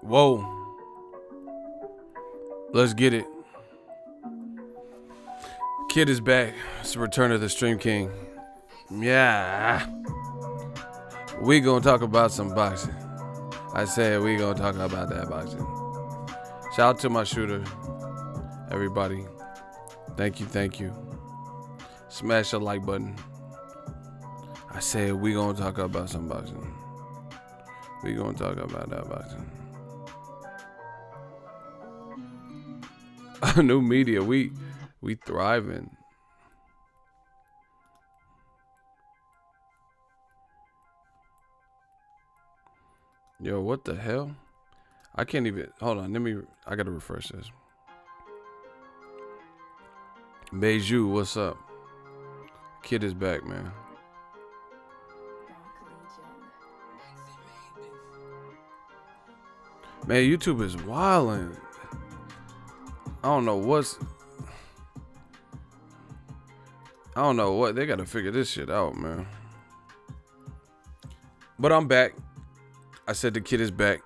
Whoa. Let's get it. Kid is back. It's the return of the Stream King. Yeah. We gonna talk about some boxing. I said we gonna talk about that boxing. Shout out to my shooter. Everybody. Thank you. Smash the like button. I said we gonna talk about some boxing. We gonna talk about that boxing. New media, we thriving. Yo, what the hell? I can't even, hold on, I gotta refresh this. Beiju, what's up? Kid is back, man. Man, YouTube is wildin'. I don't know what. They gotta figure this shit out, man. But I'm back. I said the kid is back.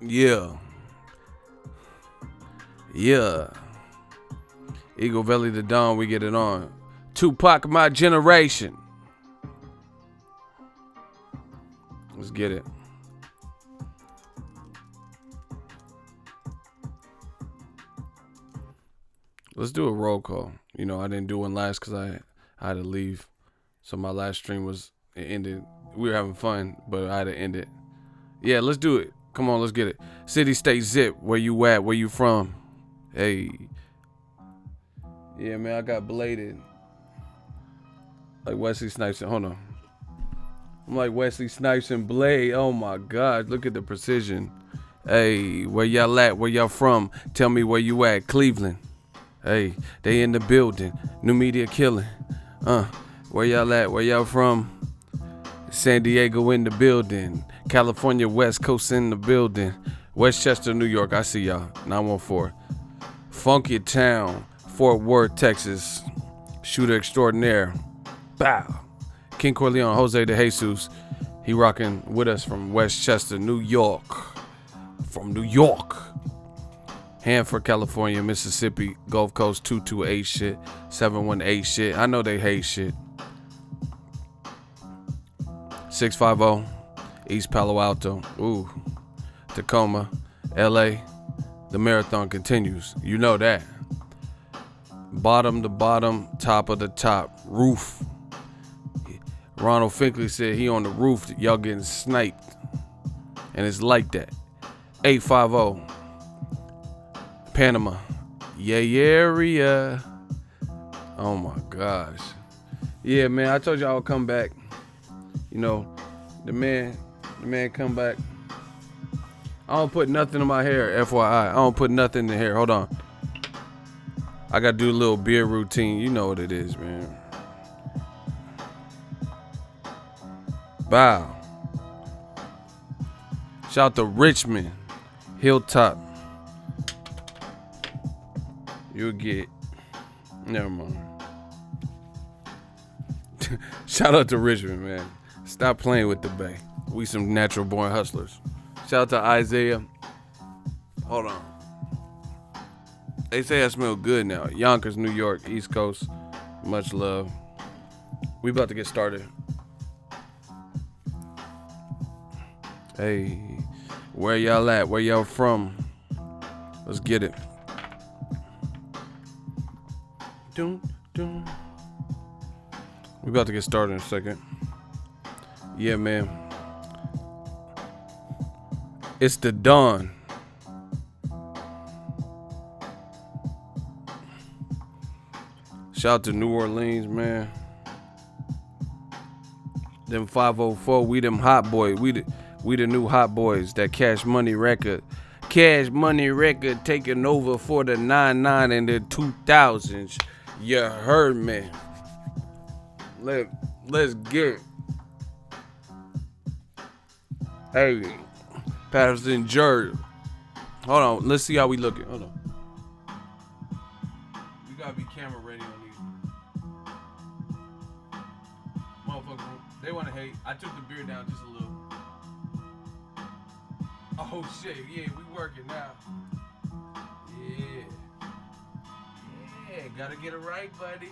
Yeah. Eagle Valley the Dawn, we get it on. Tupac, my generation. Let's get it. Let's do a roll call. You know, I didn't do one last because I had to leave. So my last stream it ended. We were having fun, but I had to end it. Yeah, let's do it. Come on, let's get it. City, state, zip. Where you at? Where you from? Hey. Yeah, man, I got bladed. Like Wesley Snipes. Hold on. I'm like Wesley Snipes and Blade. Oh my God, look at the precision. Hey, where y'all at? Where y'all from? Tell me where you at. Cleveland. Hey, they in the building. New media killing. Where y'all at? Where y'all from? San Diego in the building. California, West Coast in the building. Westchester, New York. I see y'all. 914. Funky Town. Fort Worth, Texas. Shooter extraordinaire. Bow. King Corleone, Jose de Jesus. He rocking with us from Westchester, New York. From New York. Hanford, California, Mississippi, Gulf Coast 228 shit, 718 shit. I know they hate shit. 650, East Palo Alto, ooh, Tacoma, LA. The marathon continues. You know that. Bottom to bottom, top of the top, roof. Ronald Finkley said he on the roof. Y'all getting sniped, and it's like that. 850. Panama. Yeah, area. Oh my gosh. Yeah, man, I told you I would come back. You know, the man come back. I don't put nothing in my hair, FYI. I don't put nothing in the hair. Hold on. I gotta do a little beard routine. You know what it is, man. Bow. Shout out to Richmond. Hilltop. You'll get. Never mind. Shout out to Richmond, man. Stop playing with the Bay. We some natural born hustlers. Shout out to Isaiah. Hold on. They say I smell good now. Yonkers, New York, East Coast. Much love. We about to get started. Hey, where y'all at? Where y'all from? Let's get it. We about to get started in a second. Yeah, man. It's the dawn. Shout out to New Orleans, man. Them 504, we them hot boys. We the new hot boys. That Cash Money record. Cash Money record taking over for the 99 and the 2000s. You heard me. Let's get it. Hey, Patterson Jerry. Hold on. Let's see how we looking. Hold on. We gotta be camera ready on these. Motherfuckers, they wanna hate. I took the beard down just a little. Oh shit, yeah, we working now. Yeah. Yeah, gotta get it right, buddy.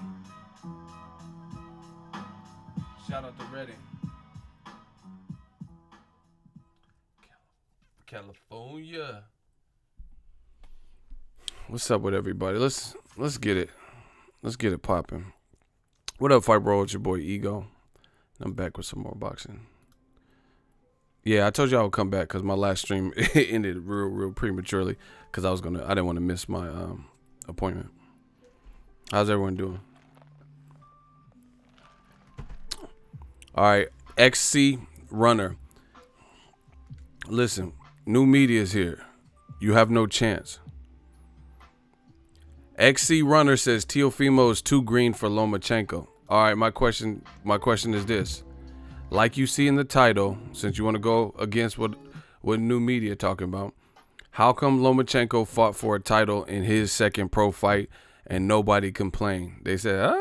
Shout out to Redding. California. What's up with everybody? Let's get it. Let's get it popping. What up, Fight Bro? It's your boy Ego. I'm back with some more boxing. Yeah, I told you I would come back because my last stream ended real prematurely because I didn't want to miss my appointment. How's everyone doing? All right, XC Runner. Listen, new media is here. You have no chance. XC Runner says Teofimo is too green for Lomachenko. All right, my question is this. Like you see in the title, since you want to go against what new media talking about, how come Lomachenko fought for a title in his second pro fight and nobody complained? They said,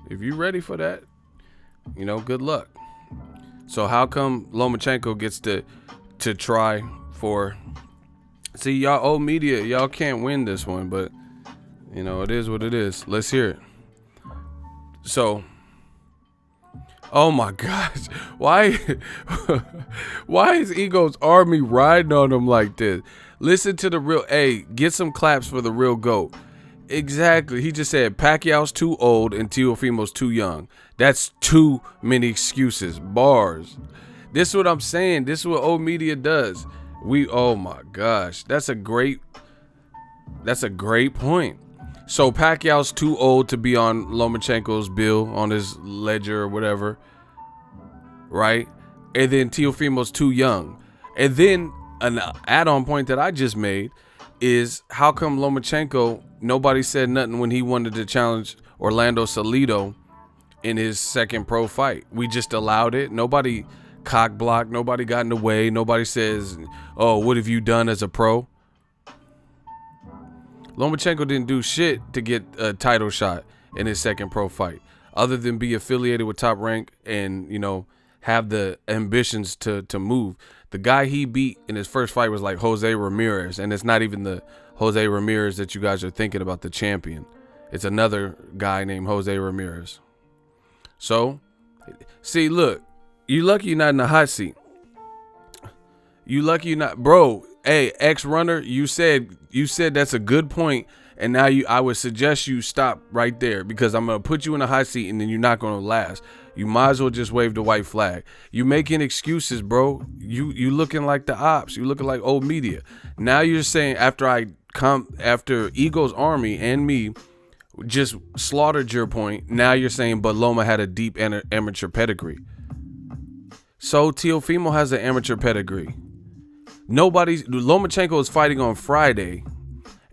if you're ready for that, good luck. So how come Lomachenko gets to try for? See, y'all old media, y'all can't win this one, but it is what it is. Let's hear it. So, oh my gosh, why is Ego's army riding on him like this? Listen to the real, get some claps for the real GOAT. Exactly. He just said Pacquiao's too old and Teofimo's too young. That's too many excuses. Bars. This is what I'm saying. This is what old media does. Oh my gosh. That's a great point. So Pacquiao's too old to be on Lomachenko's bill, on his ledger or whatever, right? And then Teofimo's too young. And then an add-on point that I just made is how come Lomachenko, nobody said nothing when he wanted to challenge Orlando Salido in his second pro fight? We just allowed it. Nobody cock blocked. Nobody got in the way. Nobody says, oh, what have you done as a pro? Lomachenko didn't do shit to get a title shot in his second pro fight, other than be affiliated with Top Rank and, have the ambitions to move. The guy he beat in his first fight was like Jose Ramirez, and it's not even the Jose Ramirez that you guys are thinking about, the champion. It's another guy named Jose Ramirez. So, see, look, you lucky you're not in the hot seat. You lucky you're not, bro. Hey, ex-runner, you said that's a good point, and now I would suggest you stop right there because I'm gonna put you in a hot seat, and then you're not gonna last. You might as well just wave the white flag. You making excuses, bro. You looking like the ops. You looking like old media. Now you're saying after Ego's army and me just slaughtered your point. Now you're saying, but Loma had a deep amateur pedigree. So Teofimo has an amateur pedigree. Lomachenko is fighting on Friday,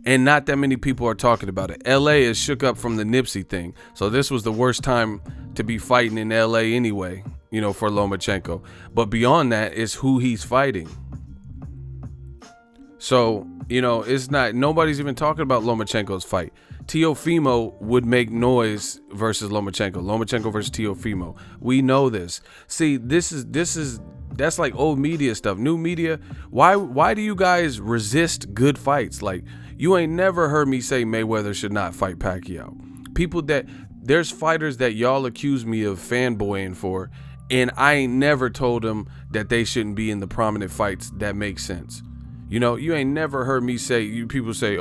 and not that many people are talking about it. LA is shook up from the Nipsey thing, so this was the worst time to be fighting in LA anyway, for Lomachenko. But beyond that is who he's fighting. So, it's not, nobody's even talking about Lomachenko's fight. Teofimo would make noise versus Lomachenko. Lomachenko versus Teofimo. We know this. See, that's like old media stuff. New media, why do you guys resist good fights? Like, you ain't never heard me say Mayweather should not fight Pacquiao. There's fighters that y'all accuse me of fanboying for, and I ain't never told them that they shouldn't be in the prominent fights that make sense. You ain't never heard me say, people say,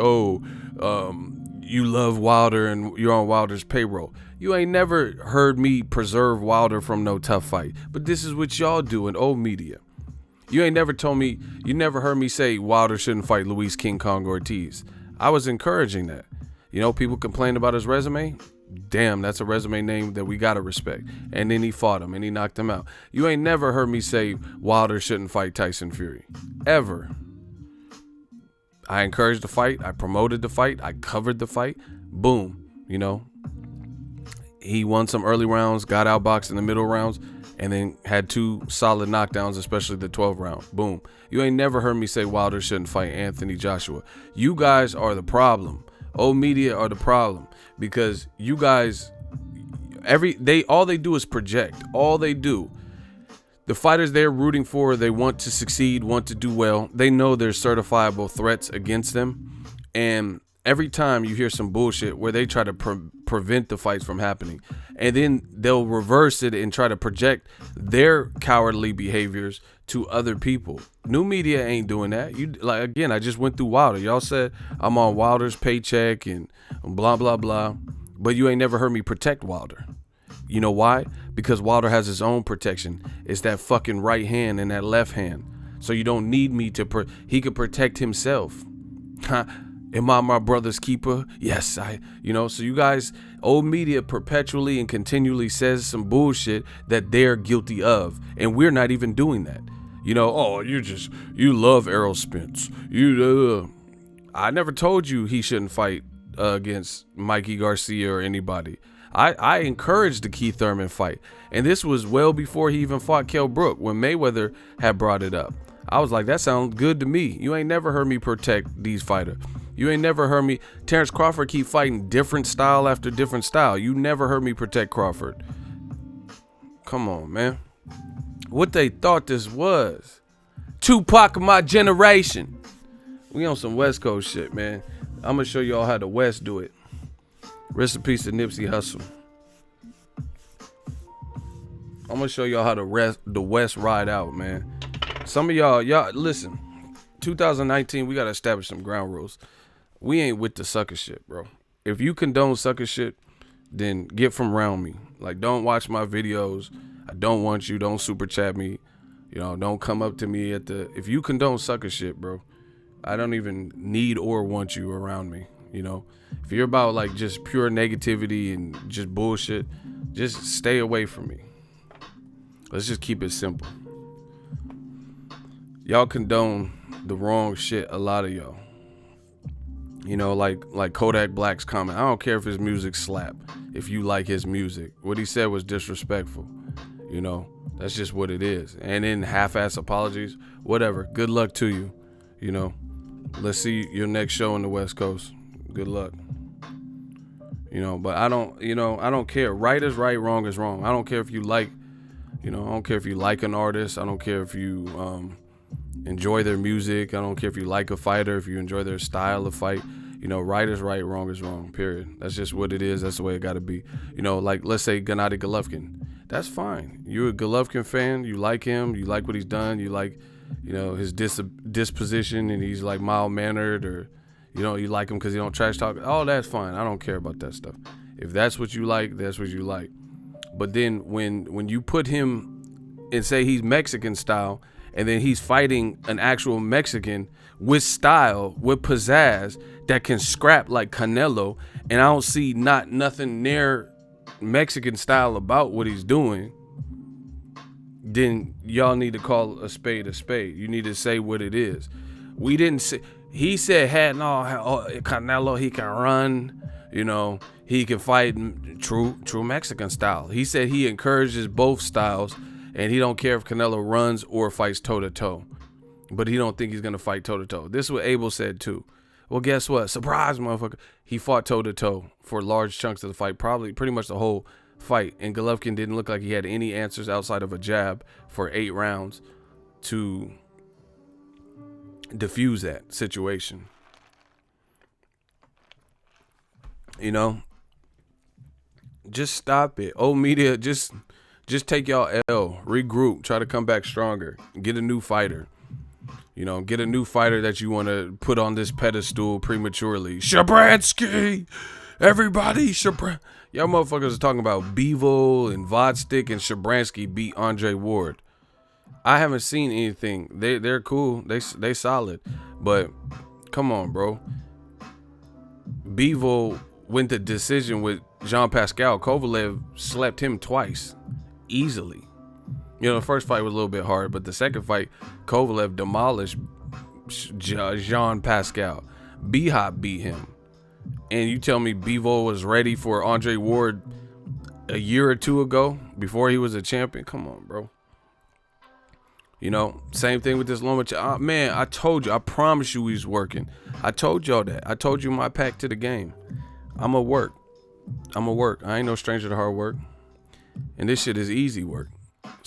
you love Wilder and you're on Wilder's payroll. You ain't never heard me preserve Wilder from no tough fight. But this is what y'all do in old media. You ain't never you never heard me say Wilder shouldn't fight Luis King Kong Ortiz. I was encouraging that. People complain about his resume. Damn, that's a resume name that we gotta respect. And then he fought him and he knocked him out. You ain't never heard me say Wilder shouldn't fight Tyson Fury. Ever. I encouraged the fight. I promoted the fight. I covered the fight. Boom. He won some early rounds, got outboxed in the middle rounds, and then had 2 solid knockdowns, especially the 12th round. Boom. You ain't never heard me say Wilder shouldn't fight Anthony Joshua. You guys are the problem. Old media are the problem because you guys, all they do is project. All they do. The fighters they're rooting for, they want to succeed, want to do well. They know there's certifiable threats against them. And every time you hear some bullshit where they try to prevent the fights from happening, and then they'll reverse it and try to project their cowardly behaviors to other people. New media ain't doing that. You like, again, I just went through Wilder. Y'all said I'm on Wilder's paycheck and blah, blah, blah. But you ain't never heard me protect Wilder. You know why? Because Wilder has his own protection. It's that fucking right hand and that left hand. So you don't need me to, he could protect himself. Am I my brother's keeper? Yes, so you guys, old media perpetually and continually says some bullshit that they're guilty of. And we're not even doing that. Oh, you love Errol Spence. I never told you he shouldn't fight against Mikey Garcia or anybody. I encouraged the Keith Thurman fight. And this was well before he even fought Kell Brook, when Mayweather had brought it up. I was like, that sounds good to me. You ain't never heard me protect these fighters. You ain't never heard me. Terrence Crawford keep fighting different style after different style. You never heard me protect Crawford. Come on, man. What they thought this was. Tupac of my generation. We on some West Coast shit, man. I'm going to show y'all how the West do it. Rest in peace to Nipsey Hussle. I'm going to show y'all how the West ride out, man. Some of y'all listen. 2019, we got to establish some ground rules. We ain't with the sucker shit, bro. If you condone sucker shit, then get from around me. Like, don't watch my videos. I don't want you. Don't super chat me. Don't come up to me if you condone sucker shit, bro, I don't even need or want you around me. If you're about like just pure negativity and just bullshit, just stay away from me. Let's just keep it simple. Y'all condone the wrong shit, a lot of y'all. Like Kodak Black's comment. I don't care if his music slap. If you like his music, what he said was disrespectful. That's just what it is. And then half-ass apologies, whatever. Good luck to you. Let's see your next show on the West Coast. Good luck. But I don't care. Right is right, wrong is wrong. I don't care if you like, I don't care if you like an artist. I don't care if you enjoy their music. I don't care if you like a fighter, if you enjoy their style of fight. Right is right, wrong is wrong, period. That's just what it is. That's the way it got to be. Like, let's say Gennady Golovkin. That's fine. You're a Golovkin fan. You like him. You like what he's done. You like, his disposition, and he's like mild-mannered, or, you like him because he don't trash talk. All that's fine. I don't care about that stuff. If that's what you like, that's what you like. But then when you put him and say he's Mexican style, and then he's fighting an actual Mexican with style, with pizzazz, that can scrap like Canelo, and I don't see nothing near Mexican style about what he's doing, then y'all need to call a spade a spade. You need to say what it is. We didn't say, he said, Canelo, he can run, he can fight true Mexican style. He said he encourages both styles, and he don't care if Canelo runs or fights toe-to-toe. But he don't think he's going to fight toe-to-toe. This is what Abel said, too. Well, guess what? Surprise, motherfucker. He fought toe-to-toe for large chunks of the fight, probably pretty much the whole fight. And Golovkin didn't look like he had any answers outside of a jab for 8 rounds to diffuse that situation. Just stop it. Old media, just take y'all L, regroup, try to come back stronger, get a new fighter. Get a new fighter that you want to put on this pedestal prematurely. Shabransky! Everybody, y'all motherfuckers are talking about Bivol and Vodstick and Shabransky beat Andre Ward. I haven't seen anything. They're cool. They solid. But come on, bro. Bivol went to decision with Jean Pascal. Kovalev slept him twice. Easily. The first fight was a little bit hard, but the second fight, Kovalev demolished Jean Pascal. B-Hop beat him. And you tell me Bivol was ready for Andre Ward a year or two ago before he was a champion? Come on, bro. Same thing with this Lomachenko. Man, I told you. I promise you he's working. I told y'all that. I told you my pack to the game. I'ma work. I ain't no stranger to hard work. And this shit is easy work.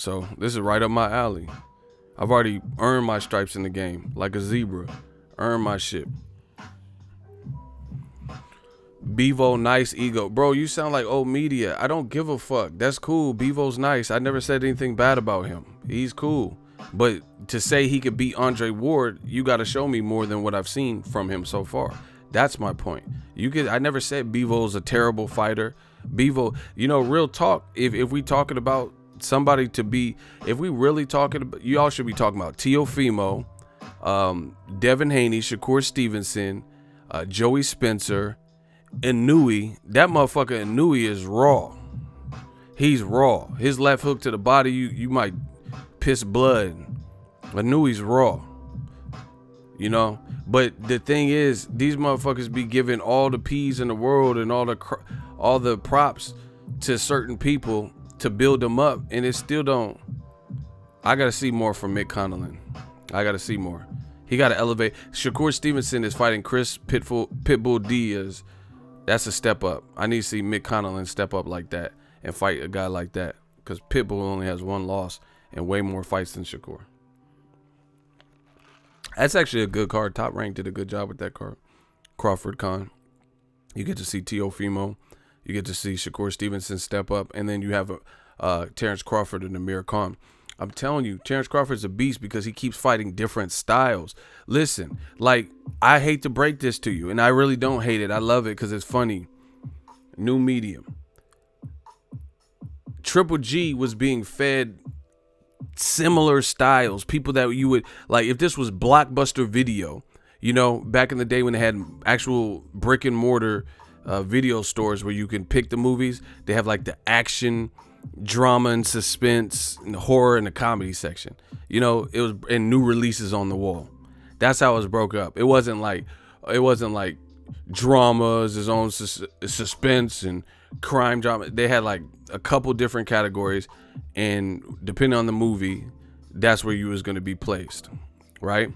So this is right up my alley. I've already earned my stripes in the game, like a zebra. Earned my shit. Bevo, nice ego. Bro, you sound like old media. I don't give a fuck. That's cool. Bevo's nice. I never said anything bad about him. He's cool. But to say he could beat Andre Ward, you got to show me more than what I've seen from him so far. That's my point. I never said Bevo's a terrible fighter. Bevo, real talk, if we talking about somebody to be, if we really talking about, y'all should be talking about Teofimo, Devin Haney, Shakur Stevenson, Joey Spencer, Inouye. That motherfucker Inouye is raw. He's raw. His left hook to the body, you might piss blood. Inouye's raw. But the thing is, these motherfuckers be giving all the P's in the world and all the props to certain people to build them up, and it still don't. I gotta see more from Mick Conlon. I gotta see more. He gotta elevate. Shakur Stevenson is fighting Chris Pitbull Diaz. That's a step up. I need to see Mick Conlon step up like that and fight a guy like that, because Pitbull only has one loss and way more fights than Shakur. That's actually a good card. Top Rank did a good job with that card. Crawford Khan. You get to see Teofimo. You get to see Shakur Stevenson step up. And then you have Terrence Crawford and Amir Khan. I'm telling you, Terrence Crawford's a beast because he keeps fighting different styles. Listen, I hate to break this to you, and I really don't hate it. I love it because it's funny. New medium. Triple G was being fed similar styles. People that you would, if this was Blockbuster Video, back in the day when they had actual brick and mortar video stores where you can pick the movies, they have the action, drama and suspense and horror in the comedy section. It was, and new releases on the wall. That's how it was broke up. It wasn't like dramas, his own suspense and crime drama. They had a couple different categories, and depending on the movie, that's where you was going to be placed, right?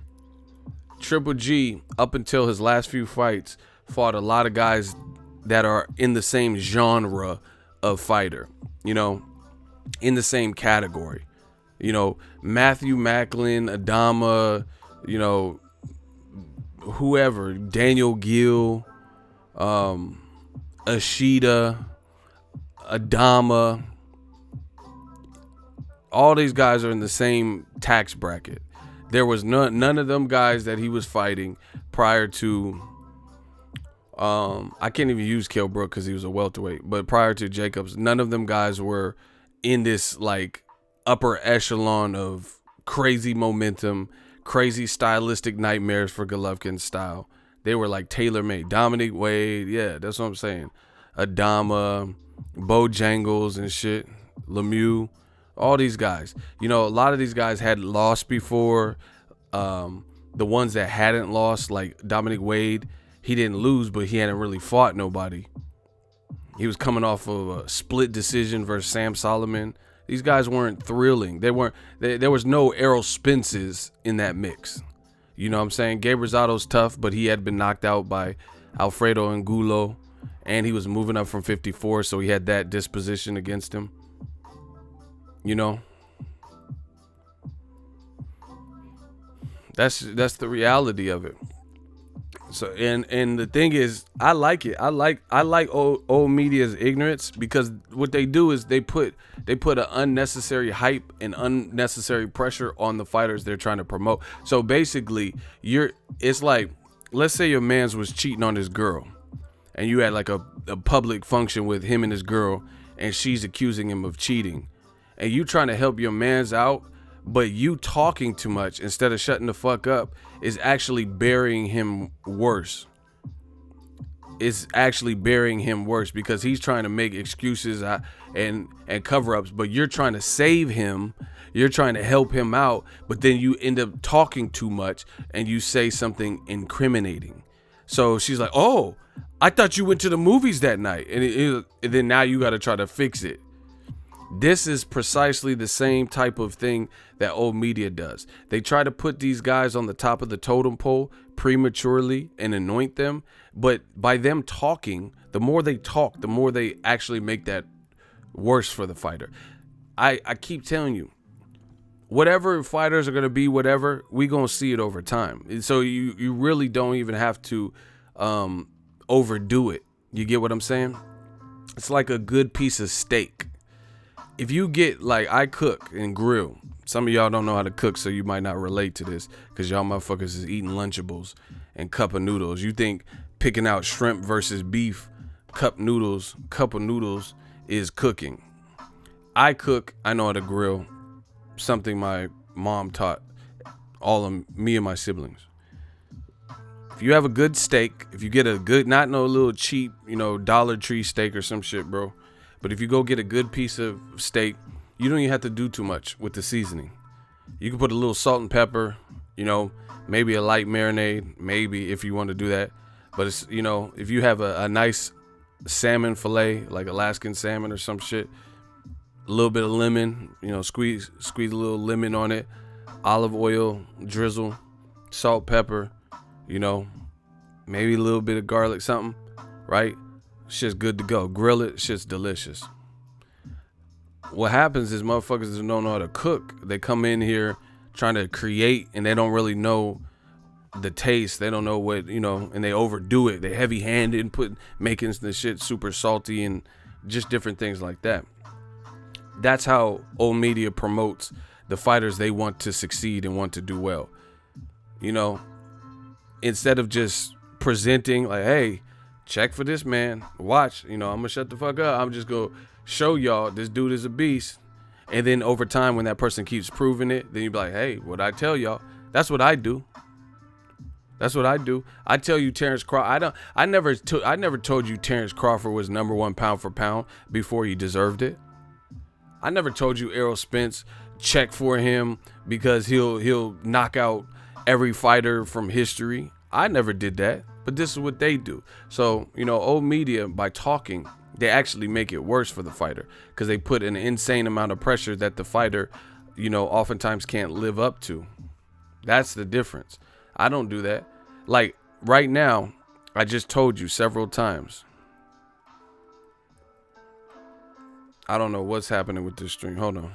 Triple G, up until his last few fights, fought a lot of guys that are in the same genre of fighter, in the same category. Matthew Macklin, Adama, whoever, Daniel Gill, Ashida, Adama. All these guys are in the same tax bracket. There was none of them guys that he was fighting prior to I can't even use Kell Brook because he was a welterweight, but prior to Jacobs, none of them guys were in this upper echelon of crazy momentum, crazy stylistic nightmares for Golovkin's style. They were tailor-made. Dominic Wade, yeah, that's what I'm saying. Adama, Bojangles and shit, Lemieux, all these guys. A lot of these guys had lost before. The ones that hadn't lost, like Dominic Wade, he didn't lose, but he hadn't really fought nobody. He was coming off of a split decision versus Sam Solomon. These guys weren't thrilling. There was no Errol Spences in that mix. You know what I'm saying? Gabe Rosado's tough, but he had been knocked out by Alfredo Angulo, and he was moving up from 54, so he had that disposition against him. That's the reality of it. So and the thing is, I like it. I like old media's ignorance, because what they do is they put an unnecessary hype and unnecessary pressure on the fighters they're trying to promote. So basically, it's like, let's say your man's was cheating on his girl, and you had a public function with him and his girl, and she's accusing him of cheating, and you trying to help your man's out, but you talking too much instead of shutting the fuck up is actually burying him worse. It's actually burying him worse, because he's trying to make excuses and cover-ups, but you're trying to save him. You're trying to help him out, but then you end up talking too much and you say something incriminating. So she's like, oh, I thought you went to the movies that night. And then now you got to try to fix it. This is precisely the same type of thing that old media does. They try to put these guys on the top of the totem pole prematurely and anoint them. But by them talking, the more they talk, the more they actually make that worse for the fighter. I keep telling you, whatever fighters are going to be, whatever, we going to see it over time. And so you really don't even have to overdo it. You get what I'm saying? It's like a good piece of steak. If you get, like, I cook and grill. Some of y'all don't know how to cook, so you might not relate to this because y'all motherfuckers is eating Lunchables and cup of noodles. You think picking out shrimp versus beef, cup of noodles is cooking. I cook. I know how to grill. Something my mom taught all of me and my siblings. If you have a good steak, if you get a good, not no little cheap, Dollar Tree steak or some shit, bro. But if you go get a good piece of steak, you don't even have to do too much with the seasoning. You can put a little salt and pepper, maybe a light marinade, maybe if you want to do that. But it's, if you have a nice salmon fillet, like Alaskan salmon or some shit, a little bit of lemon, squeeze a little lemon on it, olive oil, drizzle, salt, pepper, maybe a little bit of garlic, something, right? Shit's good to go. Grill it, shit's delicious. What happens is motherfuckers don't know how to cook. They come in here trying to create and they don't really know the taste. They don't know what, and they overdo it. They heavy handed and making the shit super salty and just different things like that. That's how old media promotes the fighters they want to succeed and want to do well. Instead of just presenting like, hey, check for this man, watch, I'm gonna shut the fuck up. I'm just gonna show y'all this dude is a beast. And then over time, when that person keeps proving it, then you be like, hey, what I tell y'all? That's what I do. I tell you Terrence Crawford, I never told you Terrence Crawford was #1 pound for pound before he deserved it. I never told you Errol Spence, check for him because he'll knock out every fighter from history. I never did that, but this is what they do. So, old media, by talking, they actually make it worse for the fighter because they put an insane amount of pressure that the fighter, oftentimes can't live up to. That's the difference. I don't do that. Like right now, I just told you several times. I don't know what's happening with this stream. Hold on.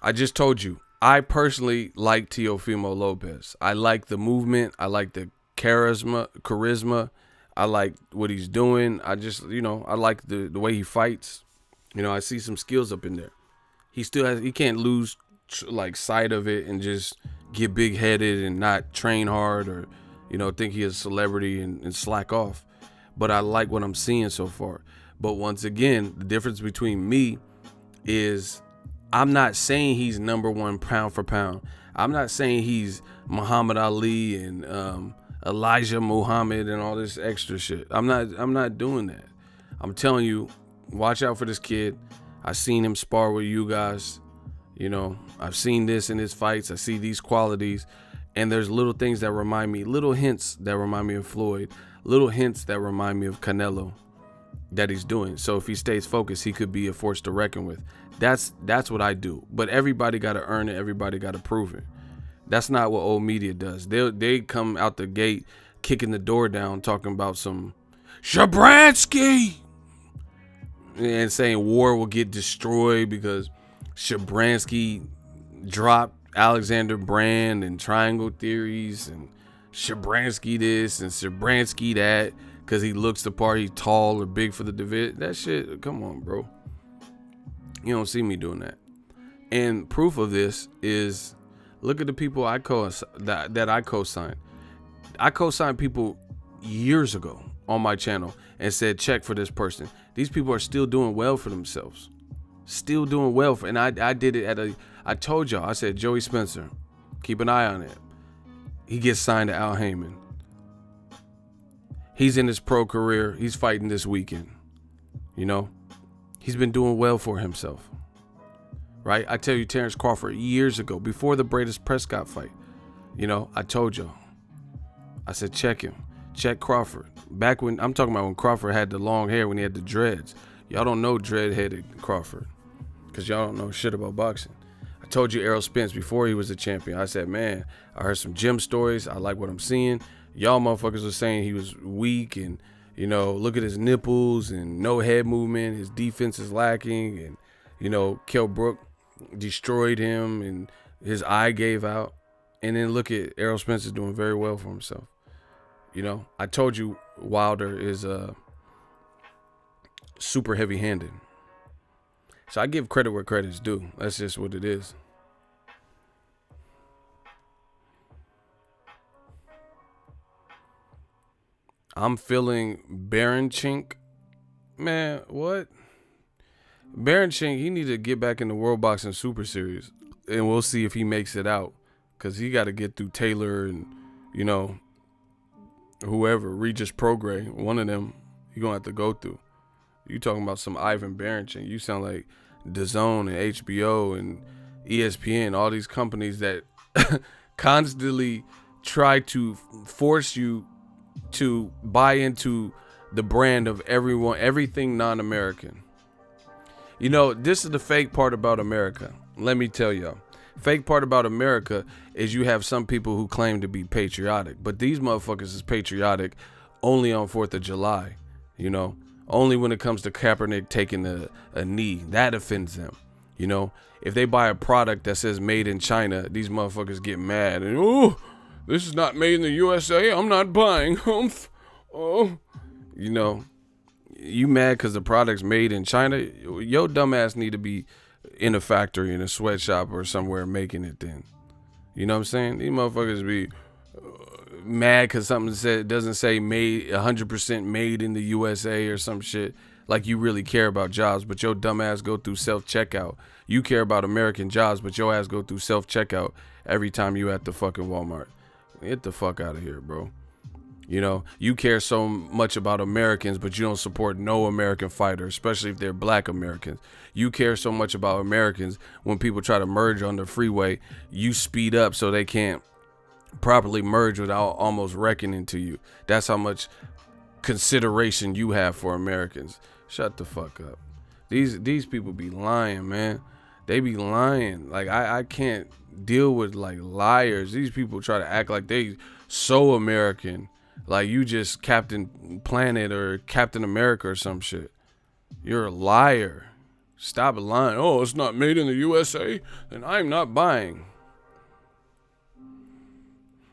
I just told you, I personally like Teofimo Lopez. I like the movement. I like the charisma. I like what he's doing. I just, I like the way he fights. I see some skills up in there. He can't lose sight of it and just get big headed and not train hard or, think he is a celebrity and slack off. But I like what I'm seeing so far. But once again, the difference between me is I'm not saying he's #1 pound for pound. I'm not saying he's Muhammad Ali and Elijah Muhammad and all this extra shit. I'm not doing that. I'm telling you, watch out for this kid. I seen him spar with you guys. I've seen this in his fights. I see these qualities. And there's little things that remind me, little hints that remind me of Floyd, little hints that remind me of Canelo that he's doing. So if he stays focused, he could be a force to reckon with. That's what I do. But everybody got to earn it. Everybody got to prove it. That's not what old media does. They come out the gate kicking the door down, talking about some Shabransky and saying war will get destroyed because Shabransky dropped Alexander Brand and triangle theories and Shabransky this and Shabransky that because he looks the part, he's tall or big for the division. That shit, come on, bro. You don't see me doing that. And proof of this is, look at the people I co-signed. I co-signed people years ago on my channel and said, check for this person. These people are still doing well for themselves. Still doing well. And I did it I told y'all, I said, Joey Spencer, keep an eye on it. He gets signed to Al Heyman. He's in his pro career. He's fighting this weekend. He's been doing well for himself. Right? I tell you, Terrence Crawford years ago, before the Bradis Prescott fight, I told y'all. I said, check him. Check Crawford. Back when, I'm talking about when Crawford had the long hair, when he had the dreads. Y'all don't know dread-headed Crawford because y'all don't know shit about boxing. I told you Errol Spence before he was a champion. I said, man, I heard some gym stories. I like what I'm seeing. Y'all motherfuckers were saying he was weak and, you know, look at his nipples and no head movement. His defense is lacking. And, you know, Kell Brook destroyed him and his eye gave out. And then look at Errol Spence is doing very well for himself. You know, I told you Wilder is super heavy-handed. So I give credit where credit's due. That's just what it is. I'm feeling Baranchink. Man, what? Baranchink, he need to get back in the World Boxing Super Series. And we'll see if he makes it out. Because he got to get through Taylor and, you know, whoever. Regis Prograis. One of them you're going to have to go through. You talking about some Ivan Baranchink. You sound like DAZN and HBO and ESPN. All these companies that constantly try to force you to buy into the brand of everything non-American. You know, this is the fake part about America. Let me tell y'all. Fake part about America is you have some people who claim to be patriotic, but these motherfuckers is patriotic only on 4th of July, you know, only when it comes to Kaepernick taking a knee. That offends them, you know. If they buy a product that says made in China, these motherfuckers get mad and, oh, this is not made in the USA. I'm not buying. Oh, you know, you mad because the product's made in China? Your dumbass need to be in a factory, in a sweatshop or somewhere making it then. You know what I'm saying? These motherfuckers be mad because something doesn't say made 100% made in the USA or some shit. Like you really care about jobs, but your dumbass go through self-checkout. You care about American jobs, but your ass go through self-checkout every time you at the fucking Walmart. Get the fuck out of here, bro. You know, you care so much about Americans, but you don't support no American fighter, especially if they're black Americans. You care so much about Americans when people try to merge on the freeway, you speed up so they can't properly merge without almost reckoning to you. That's how much consideration you have for Americans. Shut the fuck up. These people be lying, man. They be lying. Like I can't deal with like liars. These people try to act like they so American. Like you just Captain Planet or Captain America or some shit. You're a liar. Stop lying. Oh, it's not made in the USA? Then I'm not buying.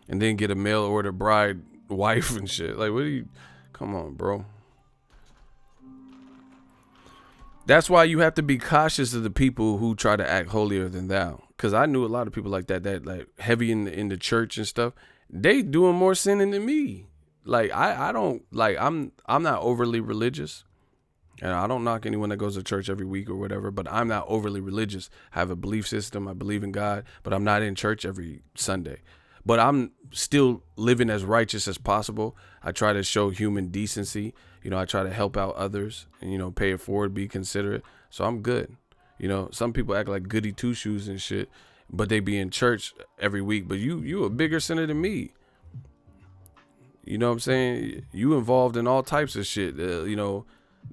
And then get a mail order bride wife and shit. Like, what do you... Come on, bro. That's why you have to be cautious of the people who try to act holier than thou. Because I knew a lot of people like that like heavy in the church and stuff. They doing more sinning than me. Like I don't like I'm not overly religious, and I don't knock anyone that goes to church every week or whatever, but I'm not overly religious. I have a belief system. I believe in God, but I'm not in church every Sunday. But I'm still living as righteous as possible. I try to show human decency. You know, I try to help out others and, you know, pay it forward, be considerate. So I'm good. You know, some people act like goody two shoes and shit, but they be in church every week. But you a bigger sinner than me. You know what I'm saying? You involved in all types of shit, you know,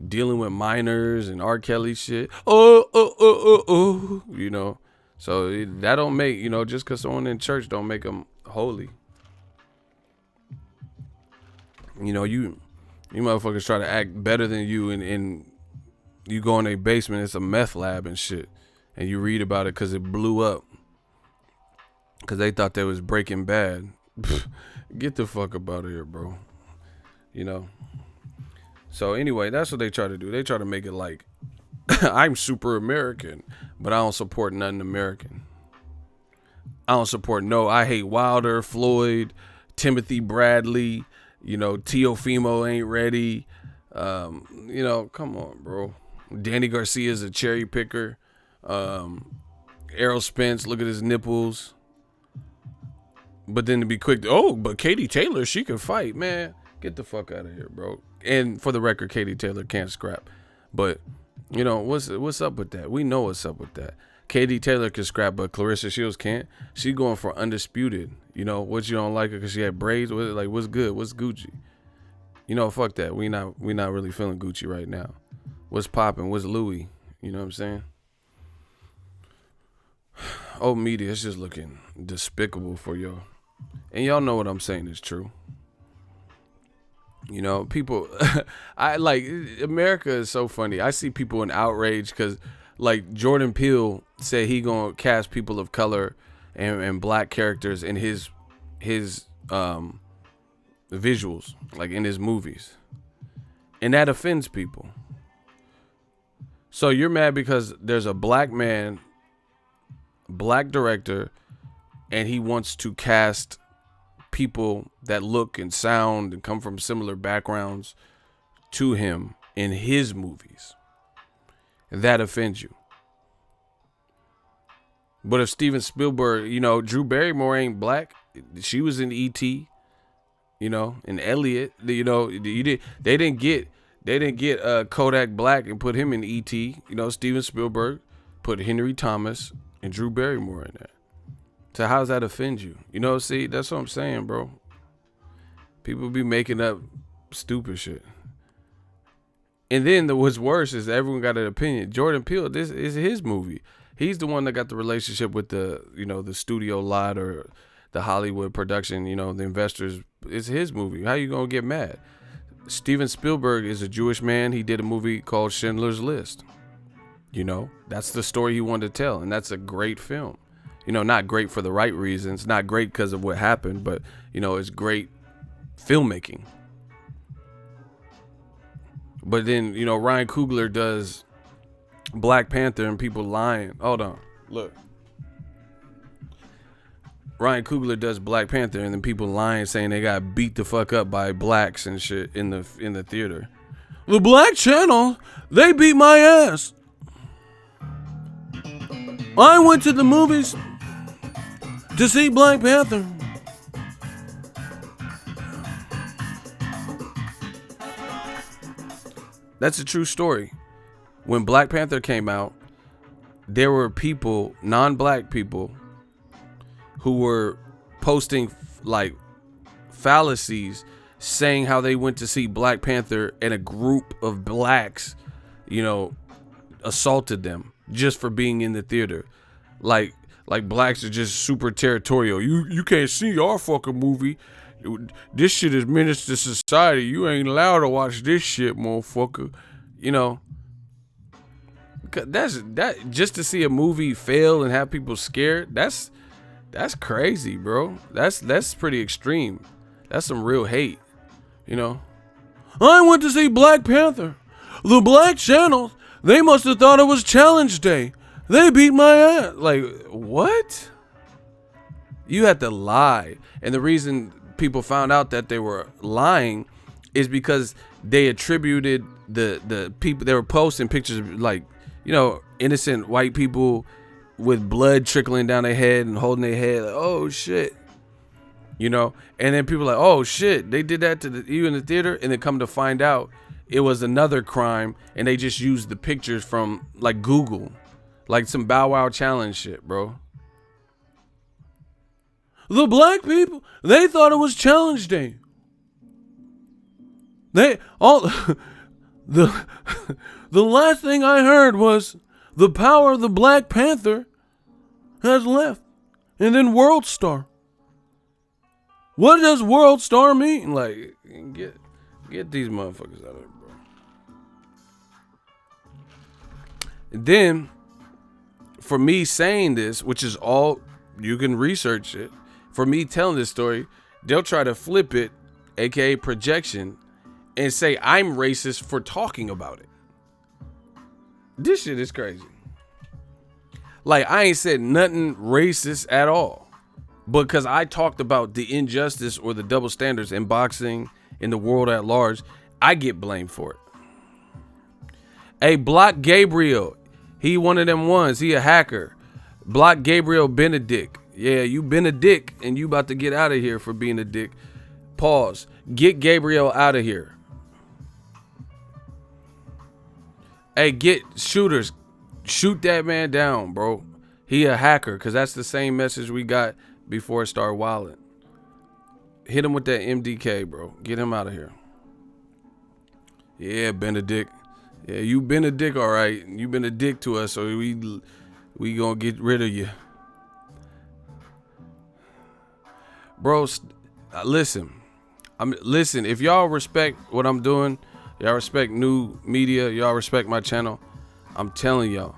dealing with minors and R. Kelly shit. Oh, you know. So that don't make, you know, just because someone in church don't make them holy. You know, you motherfuckers try to act better than you and you go in a basement, it's a meth lab and shit. And you read about it because it blew up. Because they thought they was Breaking Bad. Get the fuck up out of here, bro. You know. So anyway, that's what they try to do. They try to make it like I'm super American, but I don't support nothing American. I don't support I hate Wilder, Floyd, Timothy Bradley, you know, Teofimo ain't ready. You know, come on, bro. Danny Garcia's a cherry picker. Errol Spence, look at his nipples. But then to be quick, but Katie Taylor, she can fight, man. Get the fuck out of here, bro. And for the record, Katie Taylor can't scrap. But, you know, what's up with that? We know what's up with that. Katie Taylor can scrap, but Clarissa Shields can't. She going for undisputed. You know, what, you don't like her because she had braids? Like, what's good? What's Gucci? You know, fuck that. We not really feeling Gucci right now. What's popping? What's Louis? You know what I'm saying? old media is just looking despicable for y'all. And y'all know what I'm saying is true. You know, people, I like, America is so funny. I see people in outrage because, like, Jordan Peele said he gonna cast people of color and black characters in his visuals, like in his movies. And that offends people. So you're mad because there's a black man, black director, and he wants to cast people that look and sound and come from similar backgrounds to him in his movies. And that offends you. But if Steven Spielberg, you know, Drew Barrymore ain't black. She was in E.T., you know, and Elliot, you know, they didn't get Kodak Black and put him in E.T. You know, Steven Spielberg put Henry Thomas and Drew Barrymore in there. So how does that offend you? You know, see, that's what I'm saying, bro. People be making up stupid shit. And then what's worse is everyone got an opinion. Jordan Peele, this is his movie. He's the one that got the relationship with the, you know, the studio lot or the Hollywood production, you know, the investors. It's his movie. How you gonna get mad? Steven Spielberg is a Jewish man. He did a movie called Schindler's List. You know, that's the story he wanted to tell, and that's a great film. You know, not great for the right reasons, not great because of what happened, but, you know, it's great filmmaking. But then, you know, Ryan Coogler does Black Panther and people lying. Hold on, look. Ryan Coogler does Black Panther and then people lying saying they got beat the fuck up by blacks and shit in the theater. The Black Channel, they beat my ass. I went to the movies to see Black Panther. That's a true story. When Black Panther came out, there were people, non-black people, who were posting like fallacies saying how they went to see Black Panther and a group of blacks, you know, assaulted them just for being in the theater. Like blacks are just super territorial. You can't see our fucking movie. This shit is menace to society. You ain't allowed to watch this shit, motherfucker. You know, that just to see a movie fail and have people scared. That's crazy, bro. That's pretty extreme. That's some real hate. You know, I went to see Black Panther. The Black Channel, they must have thought it was Challenge Day. They beat my ass. Like, what? You had to lie. And the reason people found out that they were lying is because they attributed the people, they were posting pictures of, like, you know, innocent white people with blood trickling down their head and holding their head. Like, oh shit. You know, and then people are like, oh shit, they did that to you in the theater, and then come to find out it was another crime, and they just used the pictures from like Google, like some Bow Wow challenge shit, bro. The black people, they thought it was Challenge Day. They all the last thing I heard was the power of the Black Panther has left, and then World Star. What does World Star mean? Like, get these motherfuckers out of here, bro. And then, for me saying this, which is all, you can research it, for me telling this story, they'll try to flip it, aka projection, and say I'm racist for talking about it. This shit is crazy. Like, I ain't said nothing racist at all. Because I talked about the injustice or the double standards in boxing, in the world at large, I get blamed for it. Hey, block Gabriel. He one of them ones. He a hacker. Block Gabriel been a dick. Yeah, you been a dick and you about to get out of here for being a dick. Pause. Get Gabriel out of here. Hey, get shooters. Shoot that man down, bro. He a hacker, because that's the same message we got before it started wilding. Hit him with that MDK, bro. Get him out of here. Yeah, Benedict. Yeah, you been a dick, all right. You been a dick to us, so we gonna get rid of you. bro. Listen, listen. If y'all respect what I'm doing, y'all respect new media, y'all respect my channel. I'm telling y'all,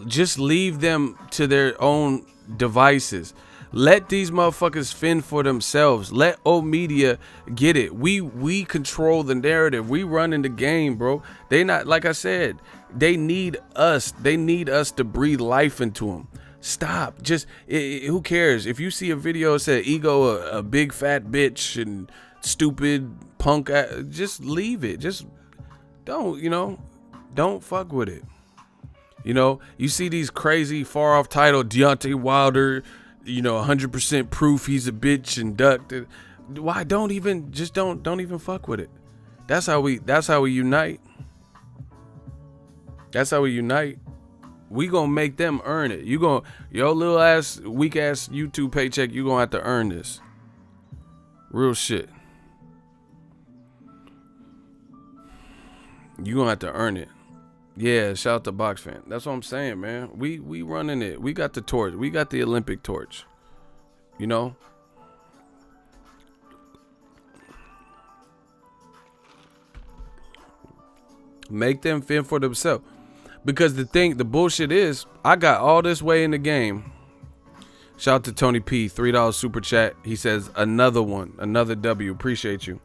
just leave them to their own devices. Let these motherfuckers fend for themselves. Let old media get it. We control the narrative. We running the game, bro. They not, like I said, they need us. They need us to breathe life into them. Stop. Just who cares if you see a video that said Ego a big fat bitch and stupid punk. Just leave it. Just don't fuck with it. You see these crazy far off title Deontay Wilder, 100% proof he's a bitch and ducked. Why don't even fuck with it? That's how we unite. That's how we unite. We gonna make them earn it. Your little ass weak ass YouTube paycheck, you gonna have to earn this. Real shit. You gonna have to earn it. Yeah, shout out to Box Fan. That's what I'm saying, man. We running it. We got the torch. We got the Olympic torch. Make them fend for themselves. Because the bullshit is, I got all this way in the game. Shout out to Tony P, $3 super chat. He says, another one, another W. Appreciate you.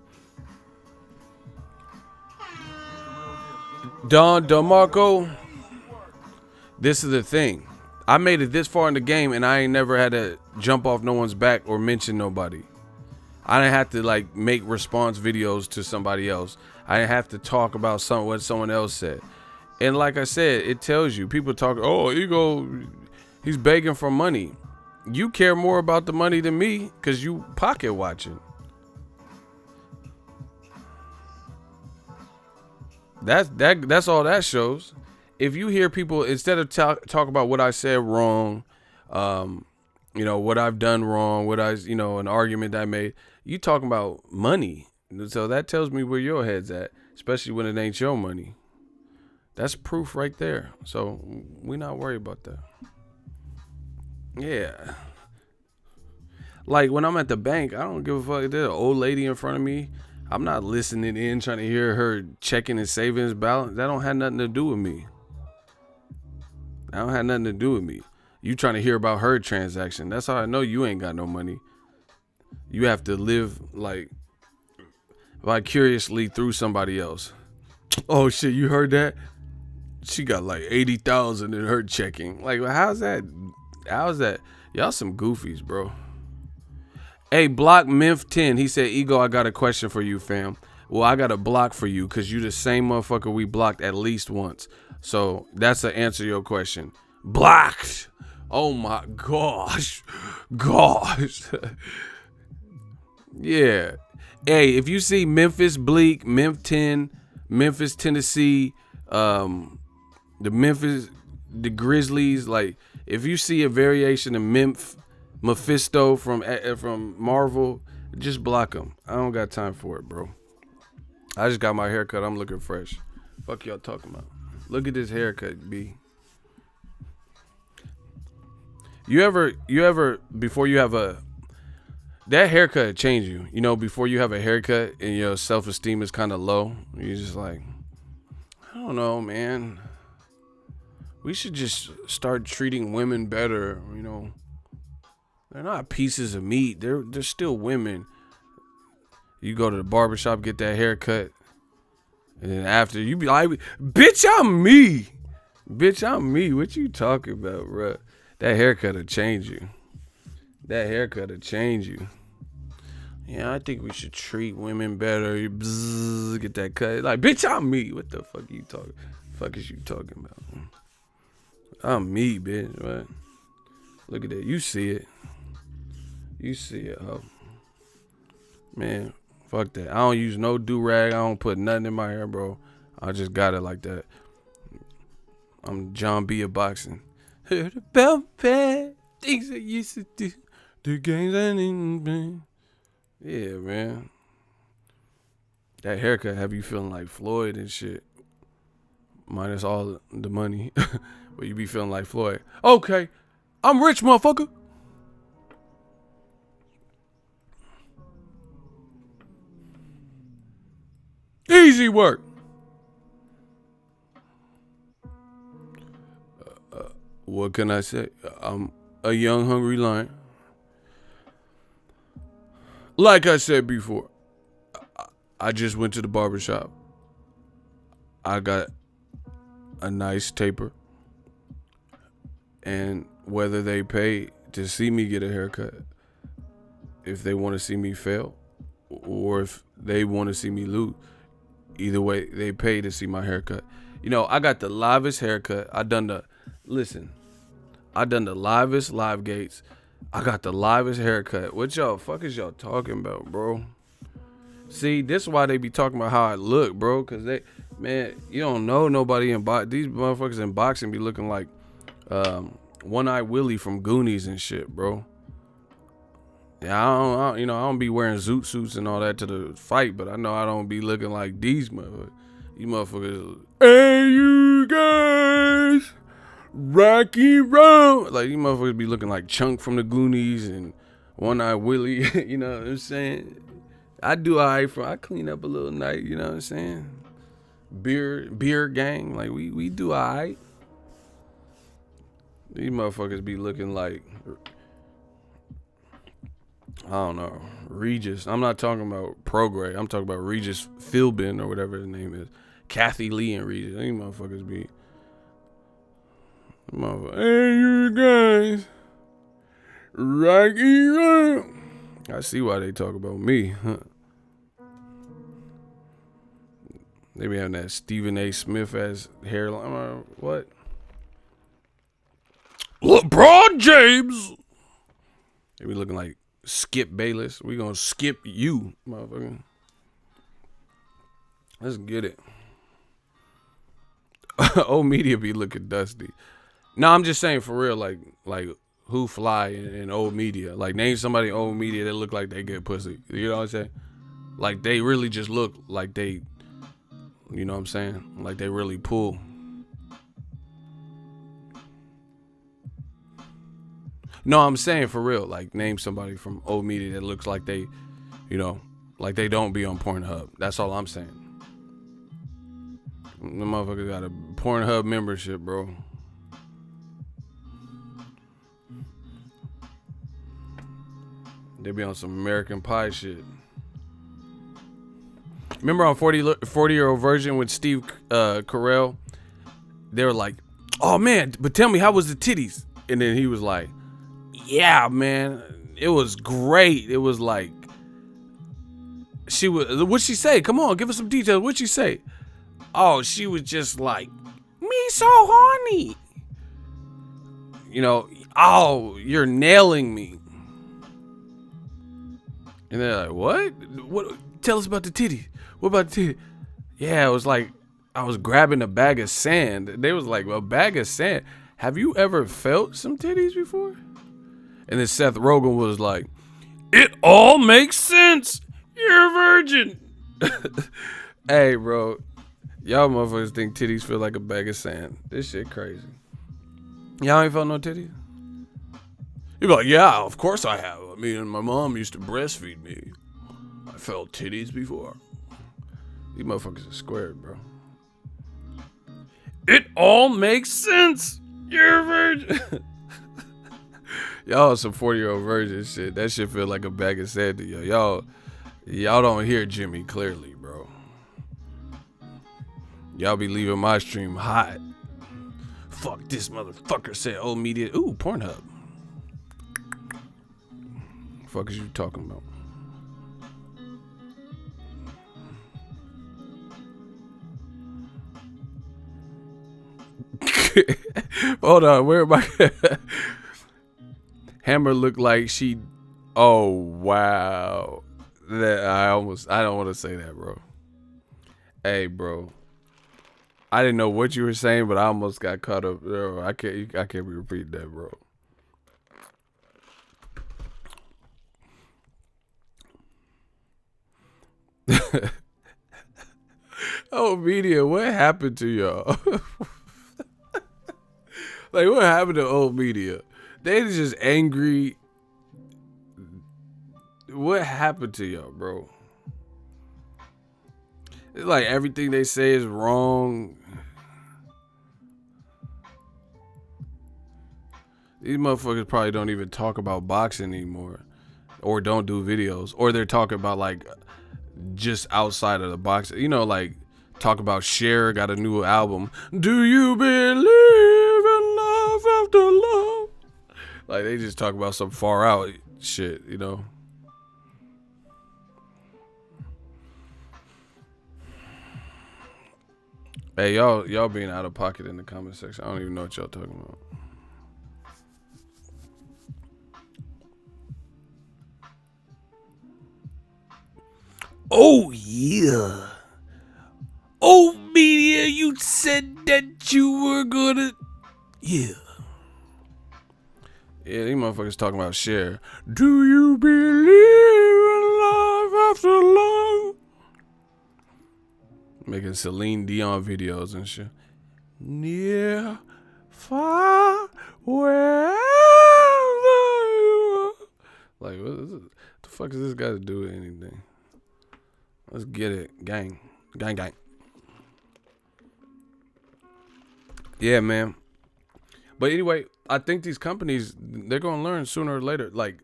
Don DeMarco, this is the thing. I made it this far in the game and I ain't never had to jump off no one's back or mention nobody. I didn't have to make response videos to somebody else. I didn't have to talk about what someone else said. And like I said, it tells you, people talk, oh, Ego, he's begging for money. You care more about the money than me because you pocket watching. That's all that shows. If you hear people, instead of talk about what I said wrong, what I've done wrong, an argument that I made, you talking about money. So that tells me where your head's at, especially when it ain't your money. That's proof right there. So we not worried about that. Yeah. Like when I'm at the bank, I don't give a fuck if there's an old lady in front of me. I'm not listening in, trying to hear her checking and savings balance. That don't have nothing to do with me. You trying to hear about her transaction. That's how I know you ain't got no money. You have to live vicariously through somebody else. Oh shit, you heard that? She got 80,000 in her checking. How's that? Y'all some goofies, bro. Hey, block Minf 10. He said, Ego, I got a question for you, fam. Well, I got a block for you because you the same motherfucker we blocked at least once. So that's the answer to your question. Blocked. Oh my gosh. Yeah. Hey, if you see Memphis Bleak, Minf 10, Memphis, Tennessee, the Grizzlies, if you see a variation of Mephisto from Marvel, just block him. I don't got time for it, bro. I just got my haircut. I'm looking fresh. Fuck y'all talking about? Look at this haircut, B. You ever before you have that haircut change you? Before you have a haircut and your self-esteem is kind of low, you're just I don't know, man. We should just start treating women better, They're not pieces of meat. They're still women. You go to the barbershop, get that haircut, and then after you be like, bitch, I'm me. Bitch, I'm me. What you talking about, bro? That haircut will change you. Yeah, I think we should treat women better. You get that cut. Bitch, I'm me. What the fuck you talking? Fuck is you talking about? I'm me, bitch. What? Look at that. You see it. Oh. Man, fuck that. I don't use no do-rag. I don't put nothing in my hair, bro. I just got it like that. I'm John B. of boxing. Heard about bad things I used to do. The games I didn't play. Yeah, man. That haircut have you feeling like Floyd and shit. Minus all the money. But you be feeling like Floyd. Okay, I'm rich, motherfucker. Easy work. What can I say? I'm a young, hungry lion. Like I said before, I just went to the barbershop. I got a nice taper. And whether they pay to see me get a haircut, if they want to see me fail, or if they want to see me lose, either way, they pay to see my haircut. You know, I got the livest haircut. I done the livest live gates. I got the livest haircut. What y'all fuck is y'all talking about, bro? See, this is why they be talking about how I look, bro. Cause you don't know nobody in boxing. These motherfuckers in boxing be looking like One-Eye Willie from Goonies and shit, bro. Yeah, I don't be wearing zoot suits and all that to the fight, but I know I don't be looking like these motherfuckers. These motherfuckers, hey, you guys, Rocky Road. Like, these motherfuckers be looking like Chunk from the Goonies and One-Eye Willie. You know what I'm saying? I do all right. I clean up a little night. You know what I'm saying? Beer gang. Like, we do all right. These motherfuckers be looking like, I don't know, Regis. I'm not talking about Prograde. I'm talking about Regis Philbin or whatever his name is. Kathy Lee and Regis. These motherfuckers be, hey, you guys, Rocky Road. I see why they talk about me, huh? They be having that Stephen A. Smith ass hairline. What? LeBron James. They be looking like Skip Bayless. We gonna skip you, motherfucker. Let's get it. Old media be looking dusty. No, I'm just saying for real, like who fly in old media? Like, name somebody in old media that look like they get pussy. You know what I'm saying? Like, they really just look like they, you know what I'm saying? Like they really pull. No, I'm saying for real. Like, name somebody from old media that looks like they, you know, like they don't be on Pornhub. That's all I'm saying. The motherfucker got a Pornhub membership, bro. They be on some American Pie shit. Remember on 40-Year-Old Virgin with Steve Carell? They were like, oh man, but tell me, how was the titties? And then he was like, yeah, man, it was great. It was like, what'd she say? Come on, give us some details. What'd she say? Oh, she was just like, me so horny. You know, oh, you're nailing me. And they're like, what? What? Tell us about the titties. What about the titties? Yeah, it was like, I was grabbing a bag of sand. They was like, a bag of sand. Have you ever felt some titties before? And then Seth Rogen was like, it all makes sense. You're a virgin. Hey, bro. Y'all motherfuckers think titties feel like a bag of sand. This shit crazy. Y'all ain't felt no titties? You be like, yeah, of course I have. I mean, my mom used to breastfeed me. I felt titties before. These motherfuckers are squared, bro. It all makes sense. You're a virgin. Y'all some 40-year-old virgin shit. That shit feel like a bag of sand to y'all. Y'all don't hear Jimmy clearly, bro. Y'all be leaving my stream hot. Fuck this motherfucker said old media. Ooh, Pornhub. Fuck is you talking about? Hold on, where am I? Hammer looked like she. Oh wow, that I don't want to say that, bro. Hey, bro, I didn't know what you were saying, but I almost got caught up. Bro, I can't repeat that, bro. Oh, media, what happened to y'all? Like, what happened to old media? They just angry. What happened to y'all, bro? It's like everything they say is wrong. These motherfuckers probably don't even talk about boxing anymore, or don't do videos, or they're talking about like just outside of the box. You know, like talk about Cher got a new album. Do you believe in love after love? Like they just talk about some far out shit, you know. Hey, y'all being out of pocket in the comment section. I don't even know what y'all talking about. Oh yeah. Oh media, you said that you were gonna. Yeah. Yeah, these motherfuckers talking about Cher. Do you believe in love after love? Making Celine Dion videos and shit. Near, far, wherever you are. Like, what the fuck is this guy to do with anything? Let's get it. Gang. Gang, gang. Yeah, man. But anyway, I think these companies, they're going to learn sooner or later. Like,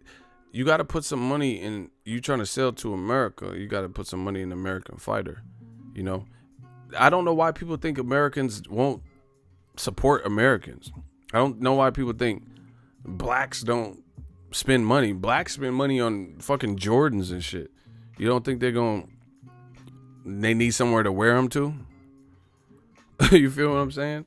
you got to put some money in, you trying to sell to America, you got to put some money in American fighter. You know? I don't know why people think Americans won't support Americans. I don't know why people think blacks don't spend money. Blacks spend money on fucking Jordans and shit. You don't think they need somewhere to wear them to? You feel what I'm saying?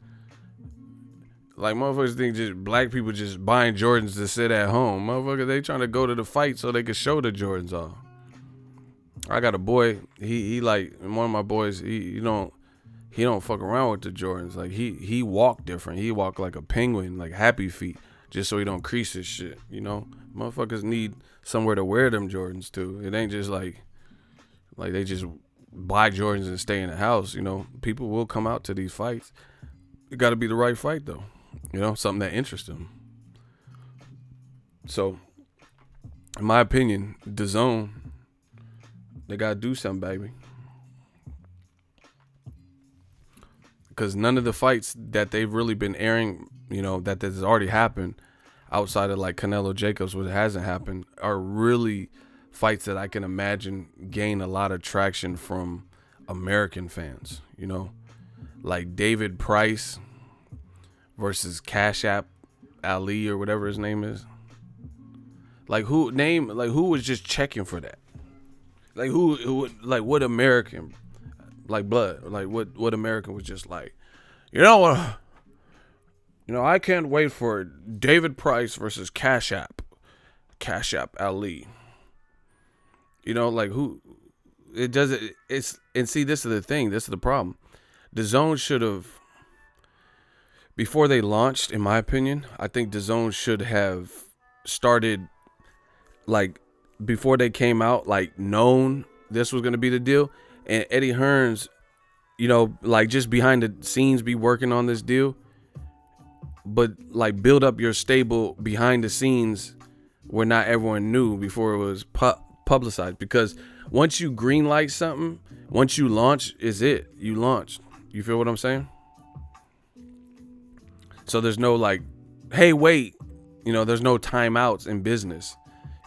Like, motherfuckers think just black people just buying Jordans to sit at home. Motherfuckers, they trying to go to the fight so they can show the Jordans off. I got a boy, he like, one of my boys, he don't fuck around with the Jordans. Like, he walk different. He walk like a penguin, like happy feet, just so he don't crease his shit, you know? Motherfuckers need somewhere to wear them Jordans to. It ain't just like they just buy Jordans and stay in the house, you know? People will come out to these fights. It got to be the right fight, though. You know, something that interests them. So, in my opinion, DAZN, they got to do something, baby. Because none of the fights that they've really been airing, you know, that has already happened, outside of like Canelo Jacobs, what hasn't happened, are really fights that I can imagine gain a lot of traction from American fans, you know? Like David Price versus Cash App Ali or whatever his name is. Like who was just checking for that? Like who like what American, like blood, like what American was just like, you know, I can't wait for David Price versus Cash App Ali. You know, like who it doesn't. It's and see, this is the thing. This is the problem. DAZN should have, before they launched, in my opinion, I think DAZN should have started, like, before they came out, like, known this was going to be the deal. And Eddie Hearns, you know, like, just behind the scenes be working on this deal. But, like, build up your stable behind the scenes where not everyone knew before it was publicized. Because once you greenlight something, once you launch, is it. You launched. You feel what I'm saying? So there's no like, hey, wait, you know, there's no timeouts in business.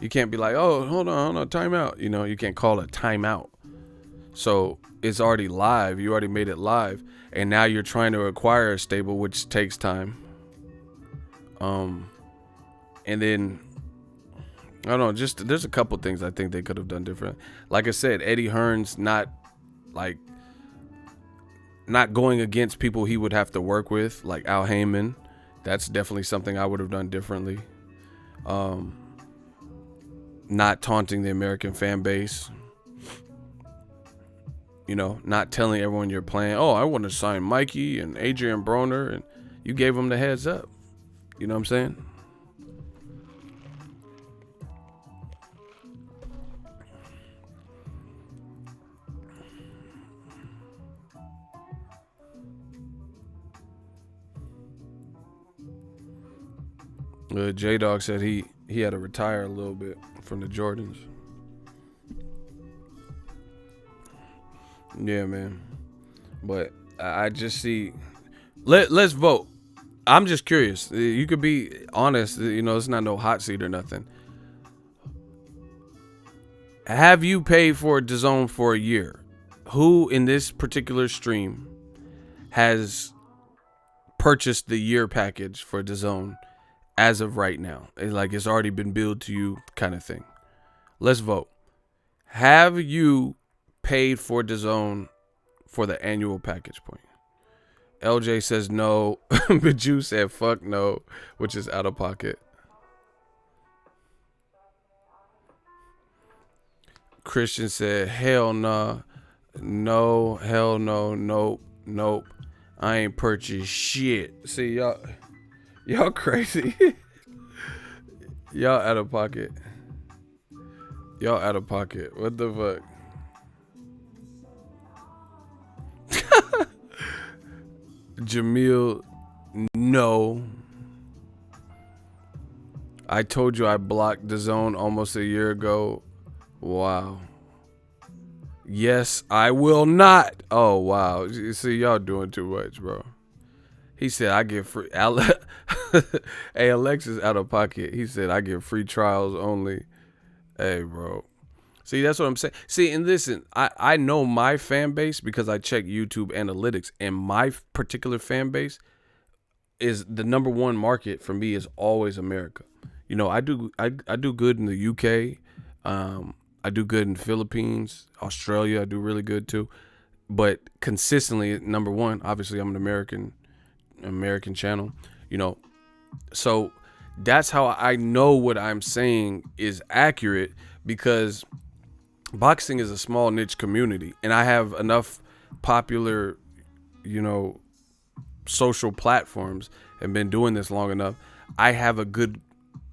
You can't be like, oh, hold on, timeout. You know, you can't call it timeout. So it's already live. You already made it live. And now you're trying to acquire a stable, which takes time. And then, I don't know, just there's a couple things I think they could have done different. Like I said, Eddie Hearns not going against people he would have to work with, like Al Heyman. That's definitely something I would have done differently. Not taunting the American fan base. You know, not telling everyone you're playing, oh, I want to sign Mikey and Adrian Broner, and you gave them the heads up. You know what I'm saying? J-Dog said he had to retire a little bit from the Jordans. Yeah, man. But I just see. Let's vote. I'm just curious. You could be honest. It's not no hot seat or nothing. Have you paid for DAZN for a year? Who in this particular stream has purchased the year package for DAZN as of right now? It's already been billed to you, kind of thing. Let's vote. Have you paid for DAZN for the annual package point? LJ says no, but you said fuck no, which is out of pocket. Christian said hell nah, no, hell no, nope. I ain't purchased shit. See y'all crazy. Y'all out of pocket. Y'all out of pocket. What the fuck? Jamil, no. I told you I blocked DAZN almost a year ago. Wow. Yes, I will not. Oh, wow. You see, y'all doing too much, bro. He said I get free. Hey, Alexis out of pocket. He said I get free trials only. Hey, bro. See, that's what I'm saying. See, and listen, I know my fan base because I check YouTube analytics, and my particular fan base is the number one market for me is always America. I do good in the UK. I do good in the Philippines, Australia. I do really good too. But consistently, number one, obviously, I'm an American channel. So that's how I know what I'm saying is accurate, because boxing is a small niche community, and I have enough popular, social platforms and been doing this long enough. I have a good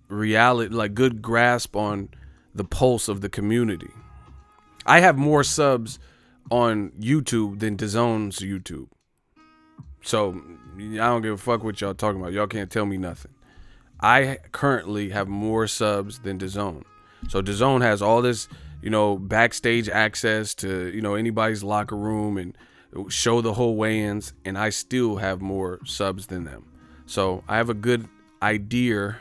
good grasp on the pulse of the community. I have more subs on YouTube than DAZN's YouTube. So I don't give a fuck what y'all talking about. Y'all can't tell me nothing. I currently have more subs than DAZN. So DAZN has all this, backstage access to, anybody's locker room and show the whole weigh-ins, and I still have more subs than them. So I have a good idea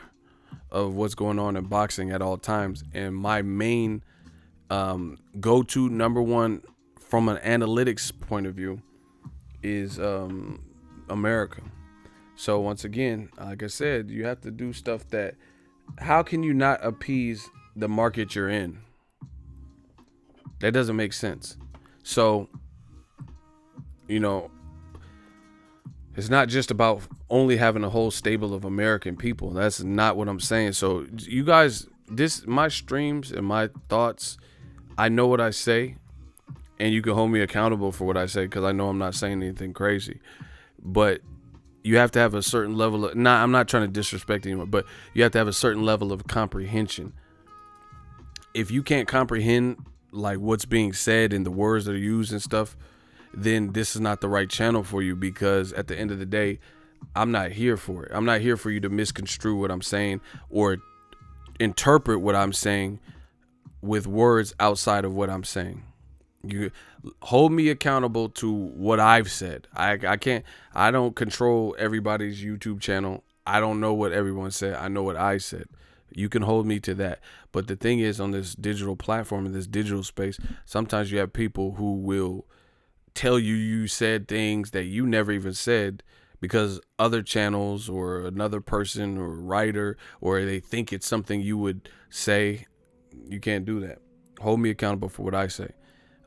of what's going on in boxing at all times. And my main go-to number one from an analytics point of view is America. So once again, like I said, you have to do stuff that, how can you not appease the market you're in? That doesn't make sense. So, it's not just about only having a whole stable of American people. That's not what I'm saying. So you guys, my streams and my thoughts, I know what I say, and you can hold me accountable for what I say, because I know I'm not saying anything crazy. But you have to have a certain level of, I'm not trying to disrespect anyone, but you have to have a certain level of comprehension. If you can't comprehend what's being said and the words that are used and stuff, then this is not the right channel for you, because at the end of the day, I'm not here for it. I'm not here for you to misconstrue what I'm saying or interpret what I'm saying with words outside of what I'm saying. You hold me accountable to what I've said. I don't control everybody's YouTube channel. I don't know what everyone said. I know what I said. You can hold me to that. But the thing is, on this digital platform, in this digital space, sometimes you have people who will tell you said things that you never even said, because other channels or another person or writer, or they think it's something you would say. You can't do that. Hold me accountable for what I say.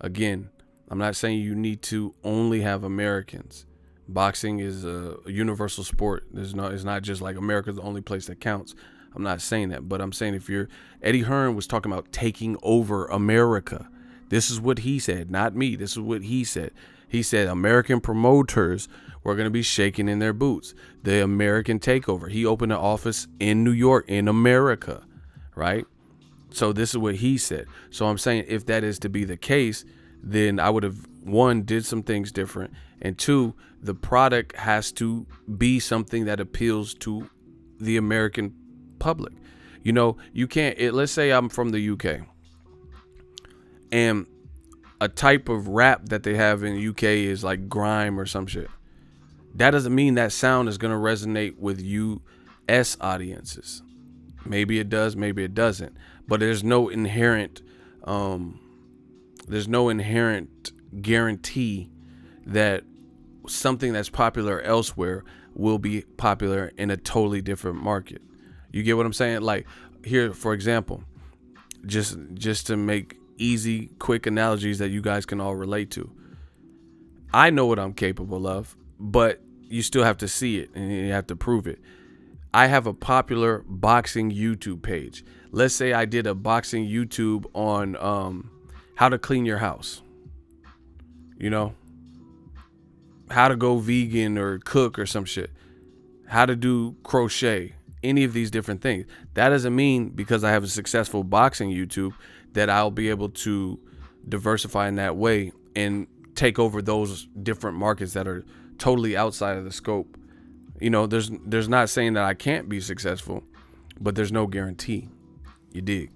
Again, I'm not saying you need to only have Americans. Boxing is a universal sport. It's not just like America's the only place that counts. I'm not saying that, but I'm saying Eddie Hearn was talking about taking over America. This is what he said, not me. This is what he said. He said American promoters were going to be shaking in their boots. The American takeover. He opened an office in New York, in America, right? So this is what he said. So I'm saying, if that is to be the case, then I would have, one, did some things different, and two, the product has to be something that appeals to the American public. You can't, let's say I'm from the UK, and a type of rap that they have in the UK is like grime or some shit. That doesn't mean that sound is going to resonate with US audiences. Maybe it does, maybe it doesn't. But there's no inherent guarantee that something that's popular elsewhere will be popular in a totally different market. You get what I'm saying? Like here, for example, just to make easy, quick analogies that you guys can all relate to. I know what I'm capable of, but you still have to see it and you have to prove it. I have a popular boxing YouTube page. Let's say I did a boxing YouTube on how to clean your house. You know, how to go vegan or cook or some shit. How to do crochet. Any of these different things. That doesn't mean because I have a successful boxing YouTube that I'll be able to diversify in that way and take over those different markets that are totally outside of the scope. You know, there's not saying that I can't be successful, but there's no guarantee. You dig?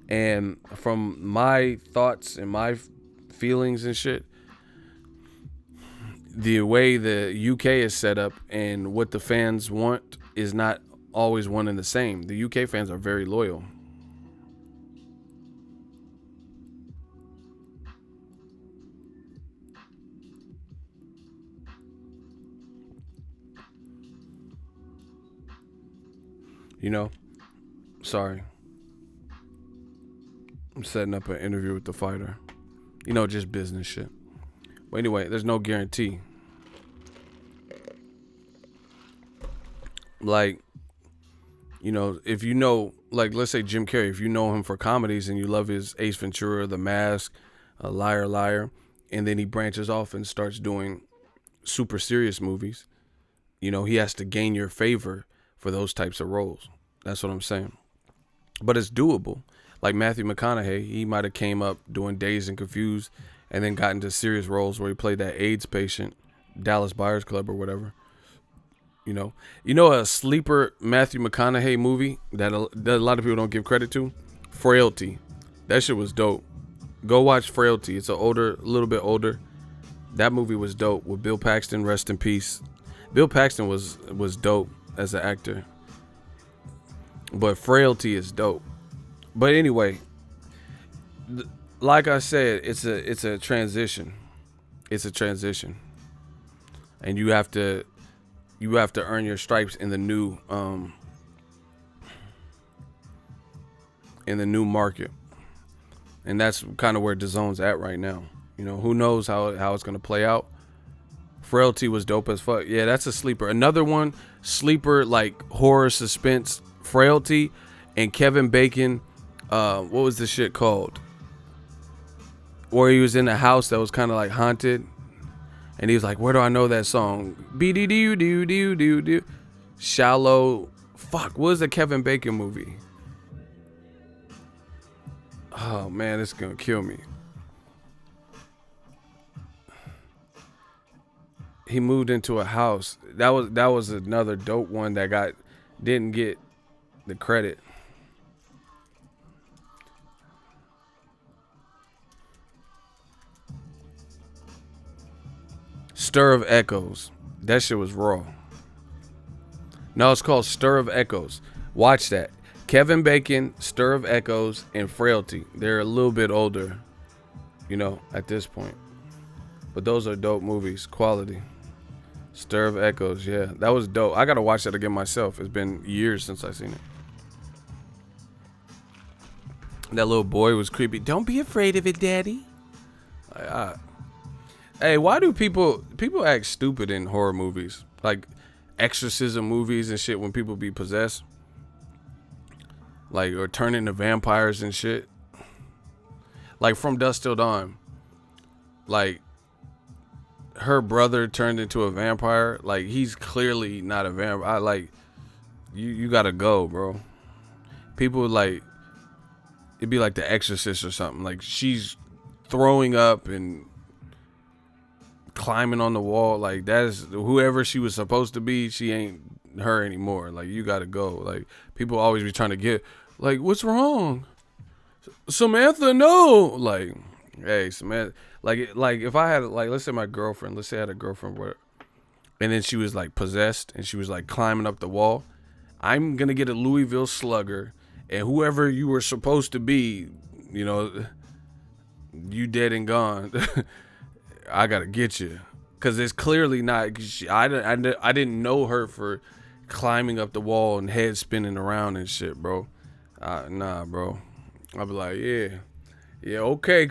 And from my thoughts and my feelings and shit, the way the UK is set up and what the fans want is not always one and the same. The UK fans are very loyal. You know, sorry. I'm setting up an interview with the fighter. You know, just business shit. But anyway, there's no guarantee. Like, you know, if you know, like, let's say Jim Carrey, if you know him for comedies and you love his Ace Ventura, The Mask, Liar Liar, and then he branches off and starts doing super serious movies, you know, he has to gain your favor for those types of roles. That's what I'm saying. But it's doable. Like Matthew McConaughey, he might have came up doing Dazed and Confused and then got into serious roles where he played that AIDS patient, Dallas Buyers Club or whatever. You know a sleeper Matthew McConaughey movie that a lot of people don't give credit to? Frailty. That shit was dope. Go watch Frailty. It's a little bit older. That movie was dope with Bill Paxton, rest in peace. Bill Paxton was dope as an actor. But Frailty is dope. But anyway, like I said, it's a transition. It's a transition. And you have to earn your stripes in the new market. And that's kind of where DAZN's at right now. You know, who knows how it's going to play out. Frailty was dope as fuck. Yeah, that's a sleeper. Another one, sleeper, like horror suspense, Frailty, and Kevin Bacon, what was the shit called? Where he was in a house that was kind of like haunted. And he was like, where do I know that song? Be-dee-doo-doo-doo-doo-doo. Shallow. Fuck, what was the Kevin Bacon movie? Oh, man, it's going to kill me. He moved into a house. That was another dope one that didn't get the credit. Stir of Echoes. That shit was raw. No, it's called Stir of Echoes. Watch that. Kevin Bacon, Stir of Echoes, and Frailty. They're a little bit older, you know, at this point. But those are dope movies. Quality. Stir of Echoes, yeah. That was dope. I gotta watch that again myself. It's been years since I've seen it. That little boy was creepy. Don't be afraid of it, Daddy. Hey, why do people act stupid in horror movies? Like exorcism movies and shit when people be possessed? Like, or turn into vampires and shit. Like From Dusk Till Dawn. Like, her brother turned into a vampire. Like, he's clearly not a vampire. You gotta go, bro. People like, it'd be like The Exorcist or something. Like, she's throwing up and climbing on the wall. Like, that's whoever she was supposed to be. She ain't her anymore. Like, you gotta go. Like, people always be trying to get, like, what's wrong? Samantha, no. Like, Hey, so man, like if I had like, let's say my girlfriend, let's say I had a girlfriend where, and then she was like possessed and she was like climbing up the wall. I'm gonna get a Louisville Slugger, and whoever you were supposed to be, you know, you dead and gone. I gotta get you, cause it's clearly not. I didn't know her for climbing up the wall and head spinning around and shit, bro. Nah, bro. I'll be like, yeah, okay,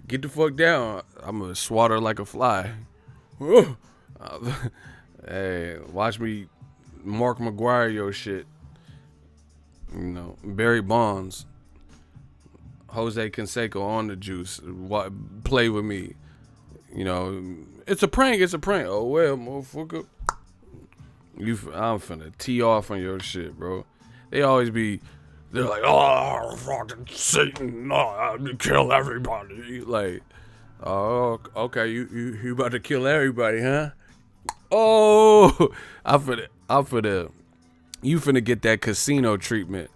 get the fuck down. I'm gonna swat her like a fly. Hey, watch me Mark McGuire your shit. You know, Barry Bonds, Jose Canseco on the juice. Play with me. You know, it's a prank. It's a prank. Oh well, motherfucker. I'm finna tee off on your shit, bro. They always be. They're like, oh, fucking Satan, oh, to kill everybody. Like, oh, okay, you about to kill everybody, huh? Oh, you finna get that casino treatment.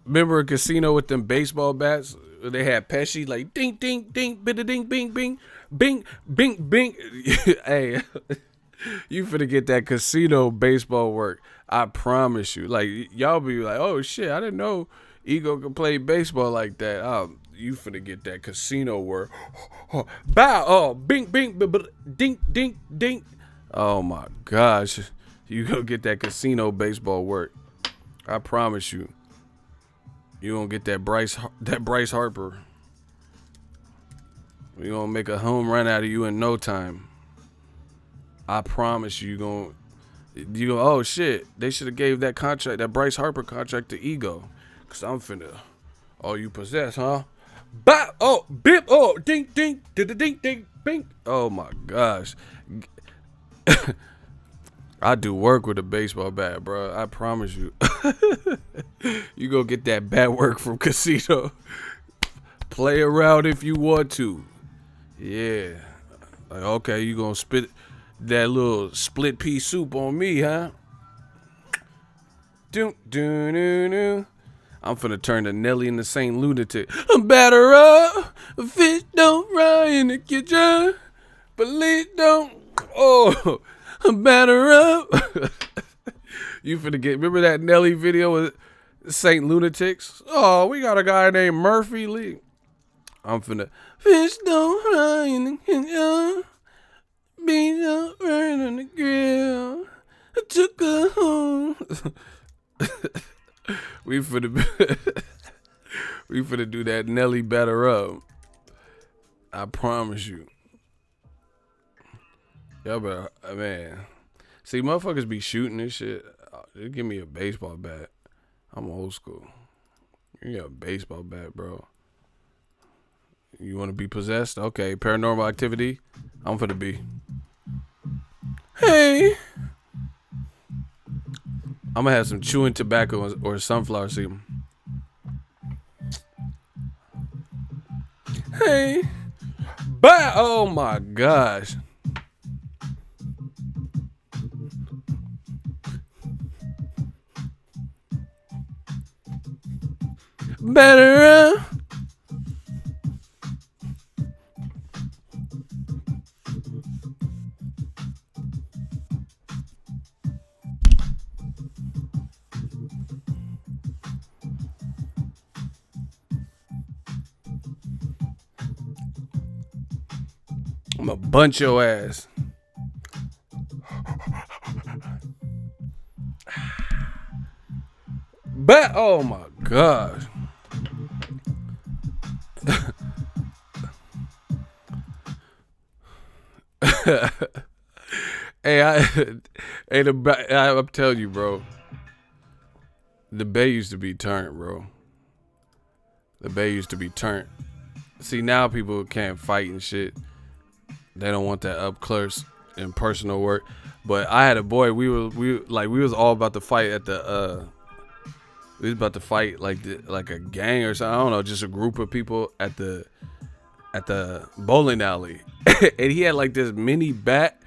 Remember a casino with them baseball bats? They had Pesci like ding ding ding bida ding bing bing bing bing bing. Hey, you finna get that casino baseball work. I promise you. Like y'all be like, oh shit, I didn't know Ego could play baseball like that. You finna get that casino work. Bow, oh, bing bing, ding ding ding. Oh my gosh, you gonna get that casino baseball work. I promise you. You gonna get that Bryce Harper. We gonna make a home run out of you in no time. I promise you, you gonna. Oh shit! They should have gave that contract, that Bryce Harper contract, to Ego, cause I'm finna. Oh, you possess, huh? Bop! Oh, bip! Oh, ding, ding, ding, ding, bing! Oh my gosh! I do work with a baseball bat, bro. I promise you. You go get that bat work from Casino. Play around if you want to. Yeah. Like, okay, you gonna spit that little split pea soup on me, huh? I'm finna turn to Nelly and the Saint Lunatic. Batter up, fish don't fry in the kitchen, police don't. Oh, batter up. You finna get. Remember that Nelly video with Saint Lunatics? Oh, we got a guy named Murphy Lee. I'm finna. Fish don't fry in the kitchen. Beans don't burn on the grill. I took her home. we finna do that Nelly batter up. I promise you. Y'all better, man. See, motherfuckers be shooting this shit. Just give me a baseball bat. I'm old school. You got a baseball bat, bro. You want to be possessed? Okay, paranormal activity. I'm finna be. Hey. I'm gonna have some chewing tobacco or sunflower seed. Hey. Bye. Oh my gosh. Better. I'm gonna bunch your ass. But oh my gosh. I'm telling you, bro. The bay used to be turned, bro. The bay used to be turned. See, now people can't fight and shit. They don't want that up close and personal work. But I had a boy. We was all about to fight at the. We was about to fight like a gang or something. I don't know, just a group of people at the bowling alley, and he had like this mini bat,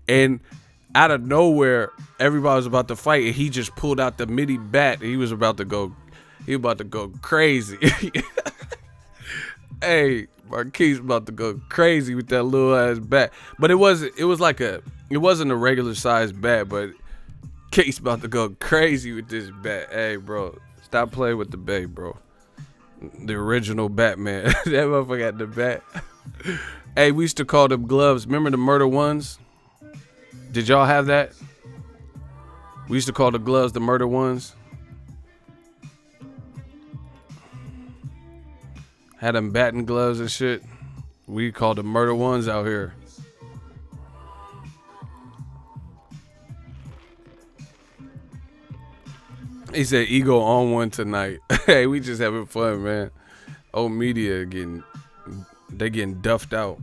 and out of nowhere, everybody was about to fight, and he just pulled out the mini bat. And he was about to go crazy. Hey, Marquise about to go crazy with that little ass bat. But it wasn't a regular size bat, but Case about to go crazy with this bat. Hey, bro, stop playing with the Bay, bro. The original Batman. That motherfucker had the bat. Hey, we used to call them gloves. Remember the murder ones? Did y'all have that? We used to call the gloves the murder ones. Had them batting gloves and shit. We called them murder ones out here. He said ego on one tonight. Hey, we just having fun, man. Old media getting duffed out.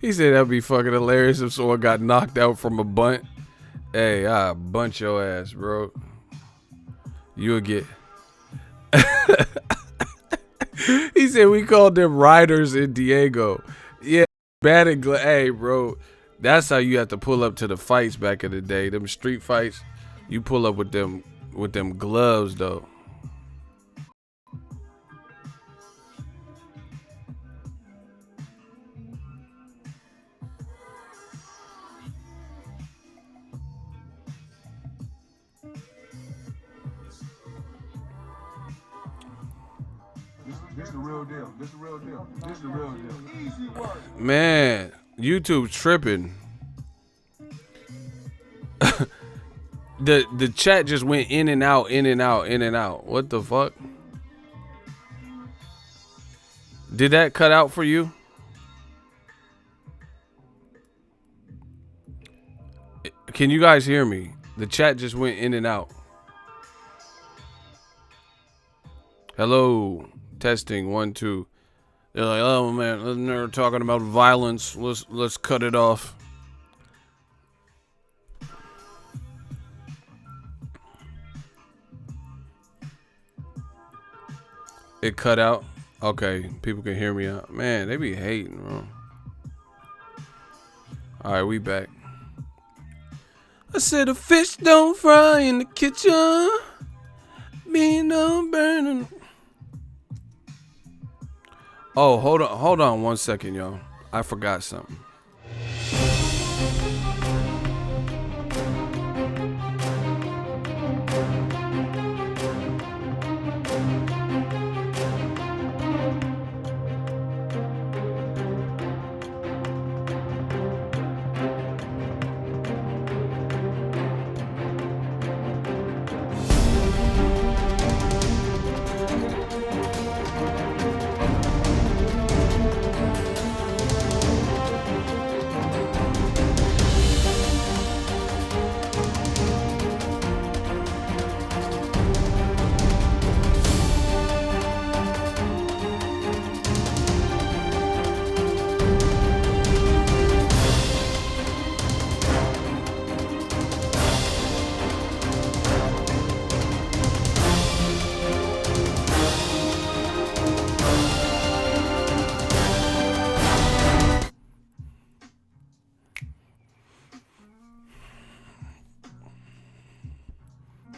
He said that'd be fucking hilarious if someone got knocked out from a bunt. Hey, I bunch your ass, bro. You'll get. He said we called them riders in Diego. Yeah, batting. Hey, bro, that's how you have to pull up to the fights back in the day. Them street fights, you pull up with them gloves though. This is the real deal. This is the real deal. This is the real deal. Easy work. Man, YouTube tripping. The chat just went in and out, in and out, in and out. What the fuck? Did that cut out for you? Can you guys hear me? The chat just went in and out. Hello, testing 1 2. They're like, oh man, they're talking about violence. Let's cut it off. It cut out. Okay, people can hear me. Man, they be hating, bro. All right, we back. I said a fish don't fry in the kitchen. Being on burning. Oh, hold on 1 second, y'all. I forgot something.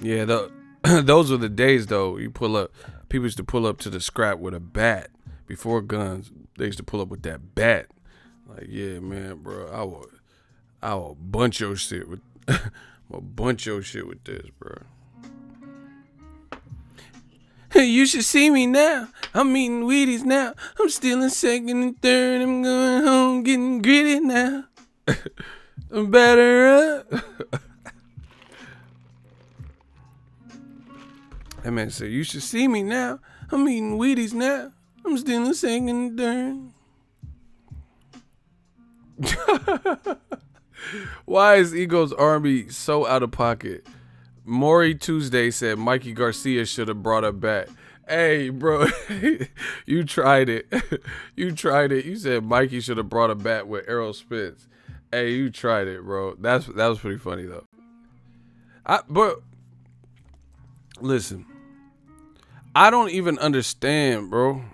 Yeah, those were the days though. You pull up, people used to pull up to the scrap with a bat. Before guns, they used to pull up with that bat. Like, yeah, man, bro, I will bunch your shit with, I'll bunch your shit with this, bro. You should see me now. I'm eating Wheaties now. I'm stealing second and third. I'm going home getting gritty now. I'm better up. That man said, you should see me now. I'm eating Wheaties now. I'm stealing second and third. Why is Ego's Army so out of pocket? Maury Tuesday said Mikey Garcia should have brought her back. Hey, bro, you tried it. You tried it. You said Mikey should have brought her back with Errol Spence. Hey, you tried it, bro. That was pretty funny though. But listen, I don't even understand, bro.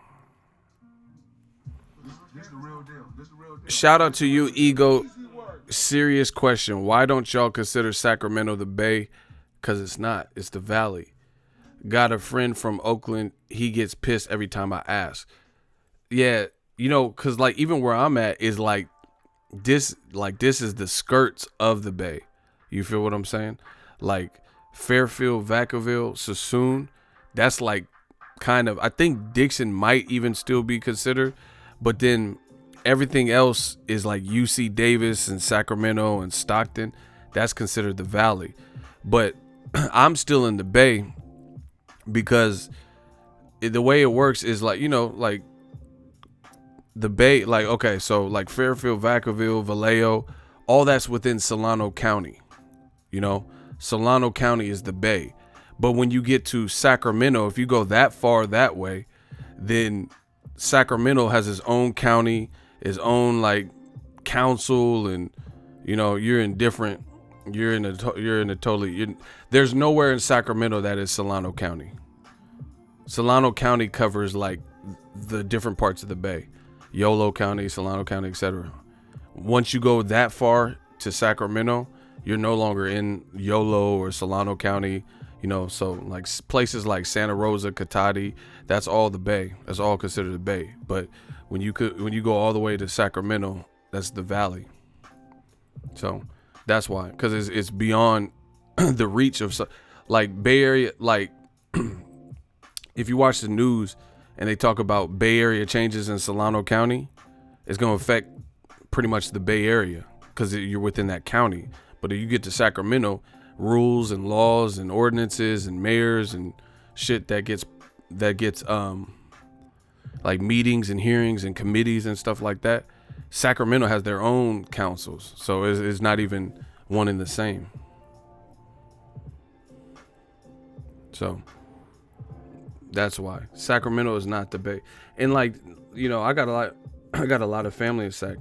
Shout out to you, Ego. serious question. Why don't y'all consider Sacramento the Bay? Because it's not. It's the Valley. Got a friend from Oakland. He gets pissed every time I ask. Yeah, you know, because like even where I'm at is like this is the skirts of the Bay. You feel what I'm saying? Like Fairfield, Vacaville, Sassoon. That's like kind of, I think Dixon might even still be considered, but then everything else is like UC Davis and Sacramento and Stockton. That's considered the Valley. But I'm still in the Bay because the way it works is like, you know, like the Bay, like, okay, so like Fairfield, Vacaville, Vallejo, all that's within Solano County. You know, Solano County is the Bay. But when you get to Sacramento, if you go that far that way, then Sacramento has its own county, its own like council, and you know, there's nowhere in Sacramento that is Solano County. Solano County covers like the different parts of the Bay. Yolo County, Solano County, etc. Once you go that far to Sacramento, you're no longer in Yolo or Solano County, you know, so like places like Santa Rosa, Cotati, that's all the Bay. That's all considered the Bay. But when you go all the way to Sacramento, that's the Valley. So that's why, because it's beyond the reach of like Bay Area. Like if you watch the news and they talk about Bay Area changes in Solano County, it's going to affect pretty much the Bay Area because you're within that county. But if you get to Sacramento, rules and laws and ordinances and mayors and shit that gets like meetings and hearings and committees and stuff like that, Sacramento has their own councils, so it's not even one and the same. So that's why Sacramento is not the Bay. And like, you know, I got a lot of family in Sac.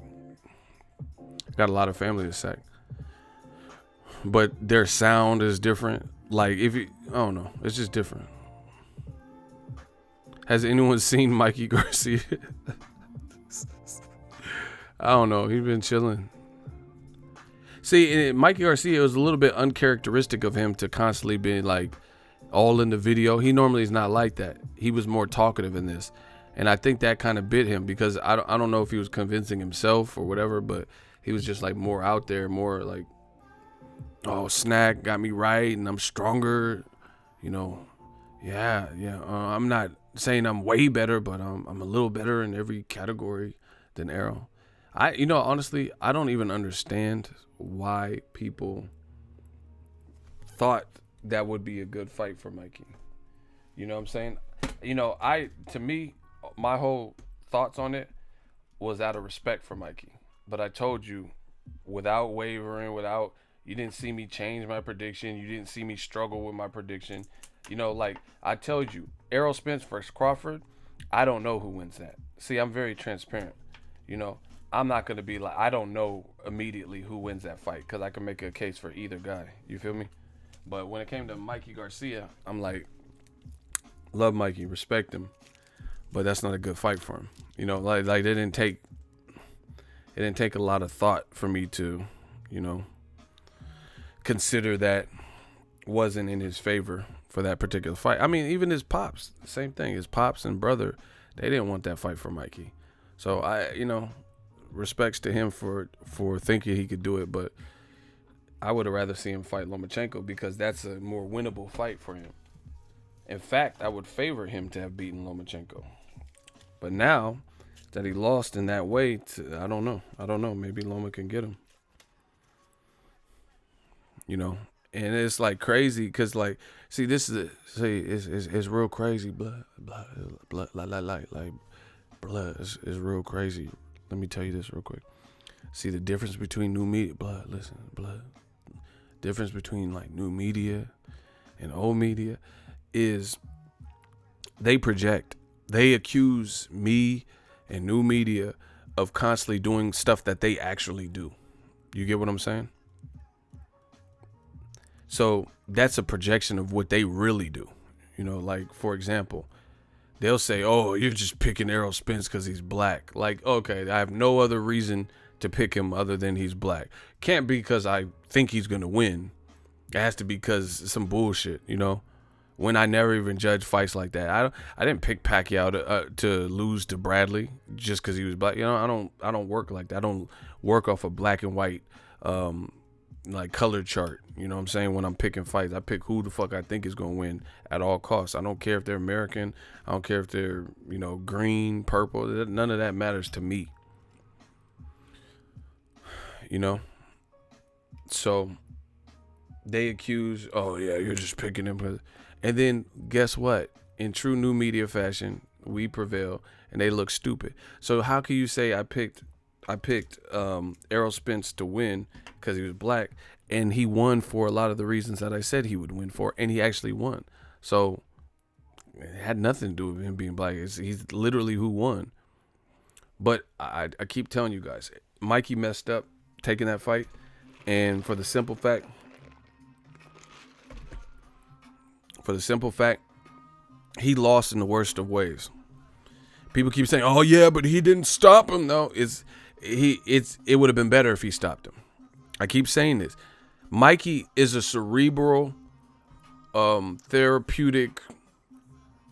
But their sound is different. Like I don't know, it's just different. Has anyone seen Mikey Garcia? I don't know. He's been chilling. See, Mikey Garcia, it was a little bit uncharacteristic of him to constantly be like all in the video. He normally is not like that. He was more talkative in this. And I think that kind of bit him because I don't know if he was convincing himself or whatever, but he was just like more out there, more like, oh, Snack got me right and I'm stronger, you know. Yeah. I'm not saying I'm way better, but I'm a little better in every category than Arrow. Honestly, I don't even understand why people thought that would be a good fight for Mikey. You know what I'm saying? You know, to me, my whole thoughts on it was out of respect for Mikey. But I told you, without wavering, you didn't see me change my prediction. You didn't see me struggle with my prediction. You know, like I told you, Errol Spence versus Crawford, I don't know who wins that. See, I'm very transparent. You know, I'm not going to be like, I don't know immediately who wins that fight because I can make a case for either guy. You feel me? But when it came to Mikey Garcia, I'm like, love Mikey, respect him, but that's not a good fight for him. You know, like it didn't take a lot of thought for me to, you know, consider that wasn't in his favor for that particular fight. I mean, even his pops, same thing. His pops and brother, they didn't want that fight for Mikey. So respects to him for thinking he could do it, but I would have rather seen him fight Lomachenko because that's a more winnable fight for him. In fact, I would favor him to have beaten Lomachenko. But now that he lost in that way, I don't know. Maybe Loma can get him. You know, and it's like crazy because like, see, it's real crazy. Blood, like blood is real crazy. Let me tell you this real quick. See the difference between new media, blood. Difference between like new media and old media is they project. They accuse me and new media of constantly doing stuff that they actually do. You get what I'm saying? So that's a projection of what they really do. You know, like, for example, they'll say, oh, you're just picking Errol Spence because he's black. Like, okay, I have no other reason to pick him other than he's black. Can't be because I think he's gonna win. It has to be because some bullshit, you know. When I never even judge fights like that. I didn't pick Pacquiao to lose to Bradley just because he was black. You know, I don't work like that. I don't work off a black and white like color chart. You know what I'm saying? When I'm picking fights, I pick who the fuck I think is gonna win at all costs. I don't care if they're American. I don't care if they're, you know, green, purple. None of that matters to me. You know? So they accuse, oh yeah, you're just picking him. And then guess what? In true new media fashion, we prevail and they look stupid. So how can you say I picked Errol Spence to win because he was black, and he won for a lot of the reasons that I said he would win for, and he actually won. So it had nothing to do with him being black. He's literally who won. But I keep telling you guys, Mikey messed up taking that fight, and for the simple fact, he lost in the worst of ways. People keep saying, "Oh yeah, but he didn't stop him." No, it would have been better if he stopped him. I keep saying this. Mikey is a cerebral, therapeutic,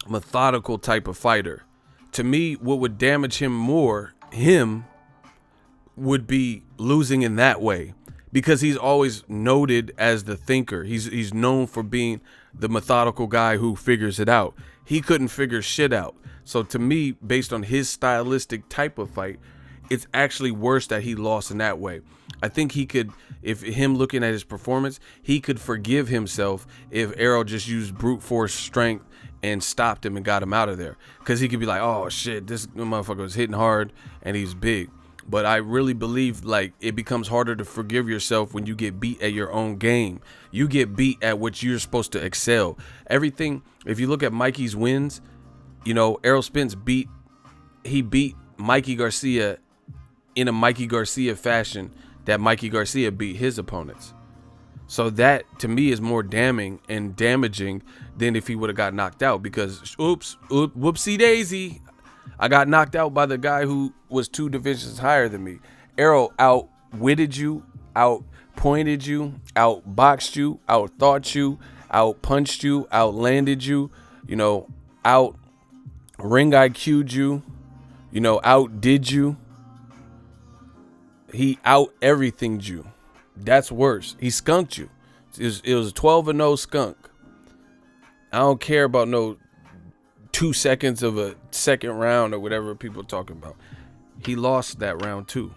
methodical type of fighter. To me, what would damage him would be losing in that way, because he's always noted as the thinker. He's known for being the methodical guy who figures it out. He couldn't figure shit out. So to me, based on his stylistic type of fight, it's actually worse that he lost in that way. I think he could, if him looking at his performance, he could forgive himself if Errol just used brute force strength and stopped him and got him out of there. Because he could be like, oh shit, this motherfucker was hitting hard and he's big. But I really believe, like, it becomes harder to forgive yourself when you get beat at your own game. You get beat at what you're supposed to excel. Everything, if you look at Mikey's wins, you know, Errol Spence beat Mikey Garcia in a Mikey Garcia fashion that Mikey Garcia beat his opponents. So that, to me, is more damning and damaging than if he would have got knocked out, because, whoopsie daisy, I got knocked out by the guy who was 2 divisions higher than me. Errol outwitted you, outpointed you, outboxed you, outthought you, outpunched you, outlanded you, you know, out ring IQ'd you, you know, outdid you. He out everything'd you. That's worse. He skunked you. It was a 12-0 skunk. I don't care about no 2 seconds of a second round or whatever people are talking about. He lost that round too.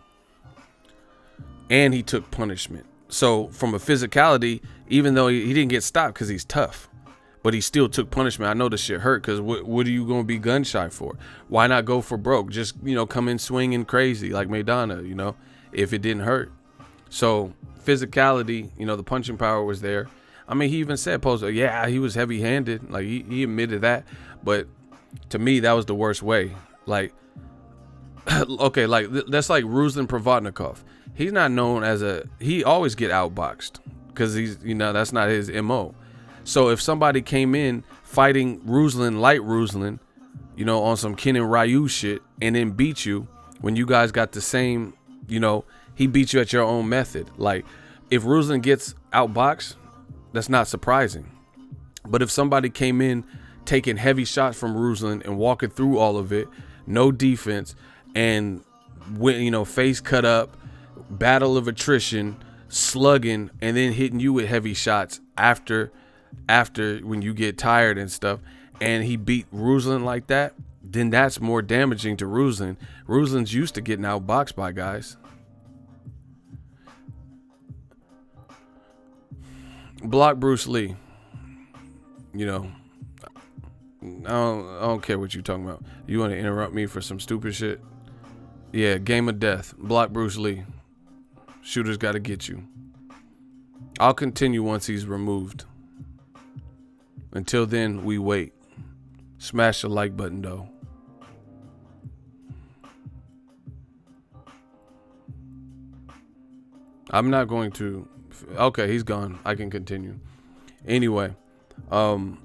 And he took punishment. So from a physicality, even though he didn't get stopped because he's tough, but he still took punishment. I know this shit hurt, because what are you going to be gun shy for? Why not go for broke? Just, you know, come in swinging crazy like Maidana, you know, if it didn't hurt. So physicality, you know, the punching power was there. I mean, he even said, yeah, he was heavy-handed. Like, he admitted that. But to me, that was the worst way. Like, okay, like, that's like Ruslan Provodnikov. He's not known as he always get outboxed because he's, you know, that's not his MO. So if somebody came in fighting Ruslan, like Ruslan, you know, on some Kenan Ryu shit, and then beat you when you guys got the same, you know, he beat you at your own method. Like, if Ruslan gets outboxed, that's not surprising. But if somebody came in taking heavy shots from Ruslan and walking through all of it, no defense, and, you know, face cut up, battle of attrition, slugging, and then hitting you with heavy shots after when you get tired and stuff, and he beat Ruslan like that, then that's more damaging to Ruslan. Ruslan's used to getting outboxed by guys. Block Bruce Lee. You know, I don't care what you're talking about. You want to interrupt me for some stupid shit? Yeah, game of death. Block Bruce Lee. Shooter's got to get you. I'll continue once he's removed. Until then, we wait. Smash the like button, though. I'm not going to. Okay, he's gone. I can continue. Anyway, or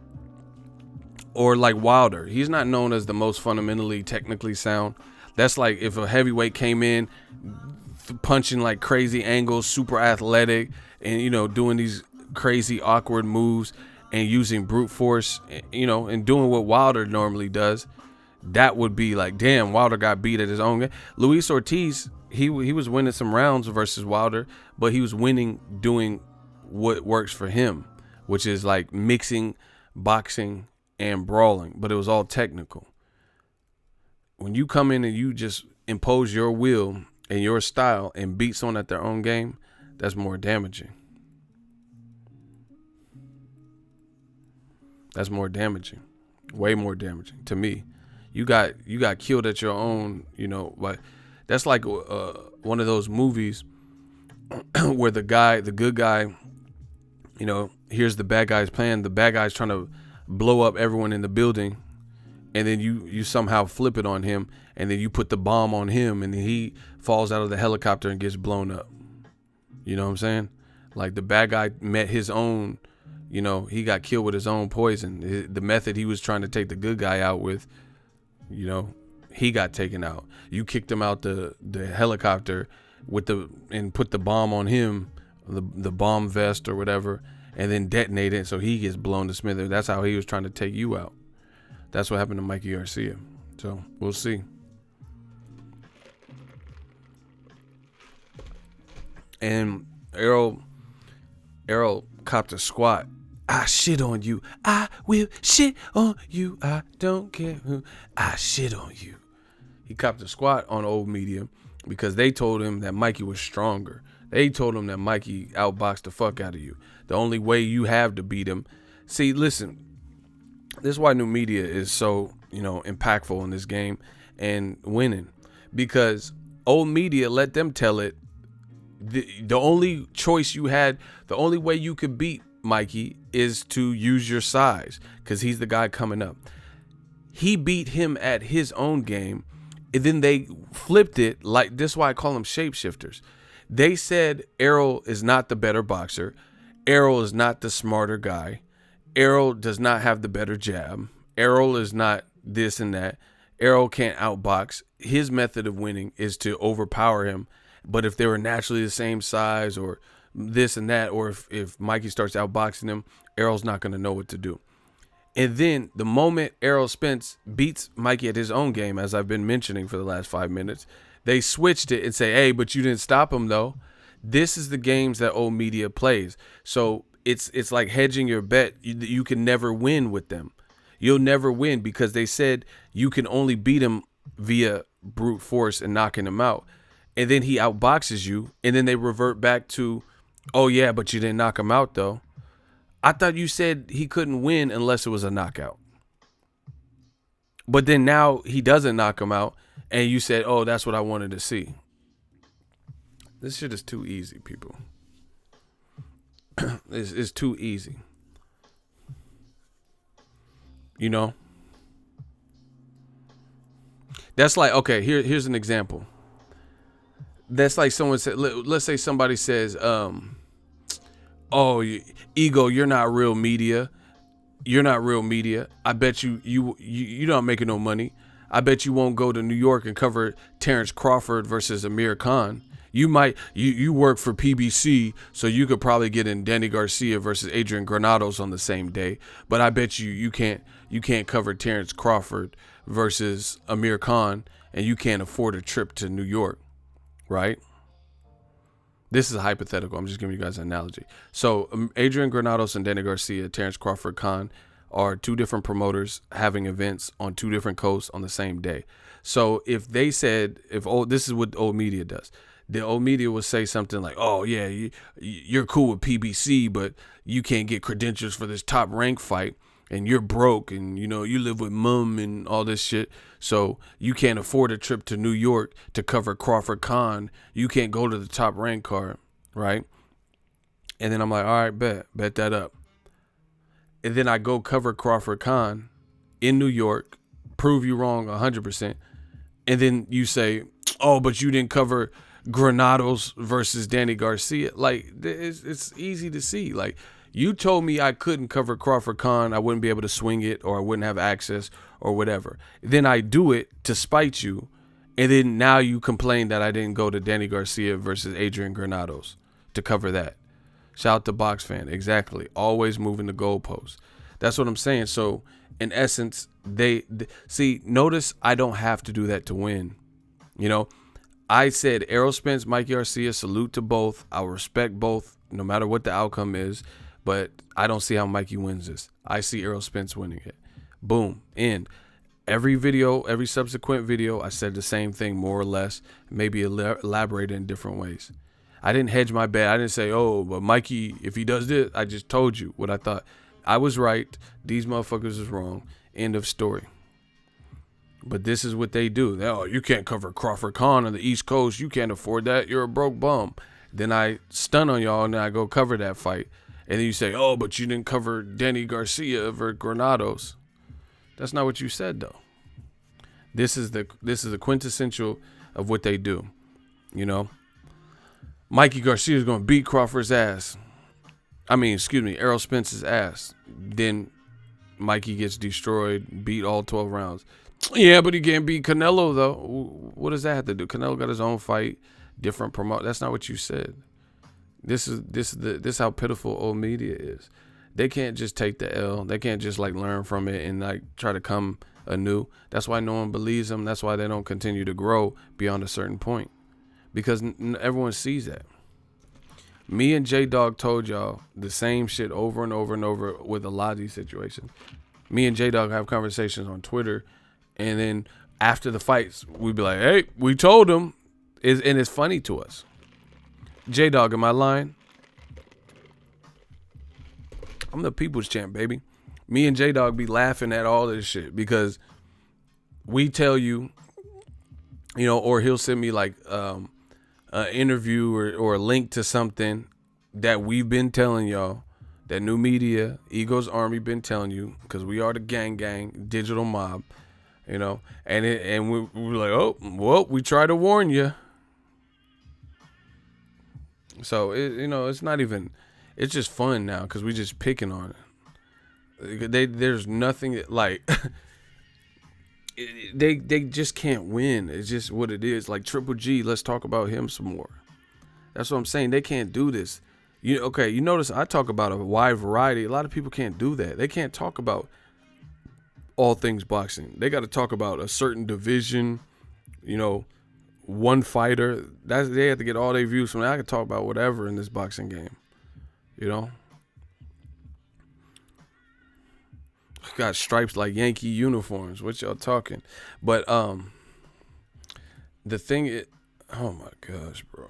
like Wilder. He's not known as the most fundamentally technically sound. That's like if a heavyweight came in punching like crazy angles, super athletic, and doing these crazy awkward moves and using brute force, and doing what Wilder normally does, that would be like, damn, Wilder got beat at his own game. Luis Ortiz, he was winning some rounds versus Wilder, but he was winning doing what works for him, which is like mixing boxing and brawling, but it was all technical. When you come in and you just impose your will and your style and beat someone at their own game, that's more damaging. That's more damaging, way more damaging to me. You got killed at your own, like that's like one of those movies where the good guy, here's the bad guy's plan. The bad guy's trying to blow up everyone in the building, and then you somehow flip it on him, and then you put the bomb on him, and then he falls out of the helicopter and gets blown up. You know what I'm saying? Like the bad guy met his own. He got killed with his own poison. The method he was trying to take the good guy out with, he got taken out. You kicked him out the helicopter and put the bomb on him, the bomb vest or whatever, and then detonate it so he gets blown to smithereens. That's how he was trying to take you out. That's what happened to Mikey Garcia. So we'll see. And Errol copped a squat. I shit on you. I will shit on you. I don't care who. I shit on you. He copped a squat on old media because they told him that Mikey was stronger. They told him that Mikey outboxed the fuck out of you. The only way you have to beat him. See, listen, this is why new media is so, impactful in this game and winning. Because old media let them tell it. The only choice you had, the only way you could beat Mikey is to use your size because he's the guy coming up. He beat him at his own game, and then they flipped it. Like, this is why I call them shapeshifters. They said Errol is not the better boxer. Errol is not the smarter guy. Errol does not have the better jab. Errol is not this and that. Errol can't outbox. His method of winning is to overpower him. But if they were naturally the same size or this and that, or if Mikey starts outboxing him, Errol's not going to know what to do. And then the moment Errol Spence beats Mikey at his own game, as I've been mentioning for the last 5 minutes, they switched it and say, hey, but you didn't stop him though. This is the games that old media plays. So it's like hedging your bet. You can never win with them. You'll never win because they said you can only beat him via brute force and knocking him out. And then he outboxes you, and then they revert back to, oh yeah, but you didn't knock him out though. I thought you said he couldn't win unless it was a knockout. But then now he doesn't knock him out, and you said, oh, that's what I wanted to see. This shit is too easy, people. It's too easy. That's like, okay, here's an example. That's like someone said, let's say somebody says, oh, Ego, you're not real media. You're not real media. I bet you're not making no money. I bet you won't go to New York and cover Terrence Crawford versus Amir Khan. You might, you work for PBC, so you could probably get in Danny Garcia versus Adrian Granados on the same day. But I bet you can't cover Terrence Crawford versus Amir Khan, and you can't afford a trip to New York. Right? This is a hypothetical. I'm just giving you guys an analogy. So Adrian Granados and Danny Garcia, Terrence Crawford, Khan are two different promoters having events on two different coasts on the same day. So if they said, this is what old media does. The old media will say something like, oh yeah, you're cool with PBC, but you can't get credentials for this top rank fight. And you're broke and, you live with mom and all this shit. So you can't afford a trip to New York to cover Crawford Khan. You can't go to the top rank card, right? And then I'm like, all right, bet that up. And then I go cover Crawford Khan in New York, prove you wrong 100%. And then you say, oh, but you didn't cover Granados versus Danny Garcia. Like, it's easy to see. Like, you told me I couldn't cover Crawford Khan, I wouldn't be able to swing it, or I wouldn't have access, or whatever. Then I do it to spite you, And then now you complain that I didn't go to Danny Garcia versus Adrian Granados to cover that. Shout out to Box Fan. Exactly. Always moving the goalposts. That's what I'm saying. So in essence, they see, notice I don't have to do that to win. You know, I said Errol Spence, Mikey Garcia, salute to both. I'll respect both no matter what the outcome is. But I don't see how Mikey wins this. I see Errol Spence winning it. Boom. End. Every video, every subsequent video, I said the same thing more or less, maybe elaborated in different ways. I didn't hedge my bet. I didn't say, oh, but Mikey, if he does this, I just told you what I thought. I was right. These motherfuckers is wrong. End of story. But this is what they do. Oh, you can't cover Crawford Khan on the East Coast. You can't afford that. You're a broke bum. Then I stun on y'all and then I go cover that fight. And then you say, oh, but you didn't cover Danny Garcia versus Granados. That's not what you said, though. This is the quintessential of what they do. You know, Mikey Garcia is going to beat Crawford's ass. Errol Spence's ass. Then Mikey gets destroyed, beat all 12 rounds. Yeah, but he can't beat Canelo, though. What does that have to do? Canelo got his own fight, different promote. That's not what you said. This is how pitiful old media is. They can't just take the L. They can't just like learn from it and like try to come anew. That's why no one believes them. That's why they don't continue to grow beyond a certain point, because everyone sees that. Me and J-Dog told y'all the same shit over and over and over with a lot of these situations. Me and J-Dog have conversations on Twitter, and then after the fights, we'd be like, hey, we told him. And it's funny to us. J-Dog, am I lying? I'm the people's champ, baby. Me and J-Dog be laughing at all this shit because we tell you, you know, or he'll send me like an interview or a link to something that we've been telling y'all, that new media, Ego's Army been telling you, because we are the gang, digital mob, you know, and we're like, oh, well, we try to warn you. So, it's not even, it's just fun now because we just picking on it. There's nothing like, they just can't win. It's just what it is. Like Triple G, let's talk about him some more. That's what I'm saying. They can't do this. You notice I talk about a wide variety. A lot of people can't do that. They can't talk about all things boxing. They got to talk about a certain division, one fighter. They have to get all their views from that. I can talk about whatever in this boxing game. Got stripes like Yankee uniforms. What y'all talking? But the thing is, oh my gosh, bro.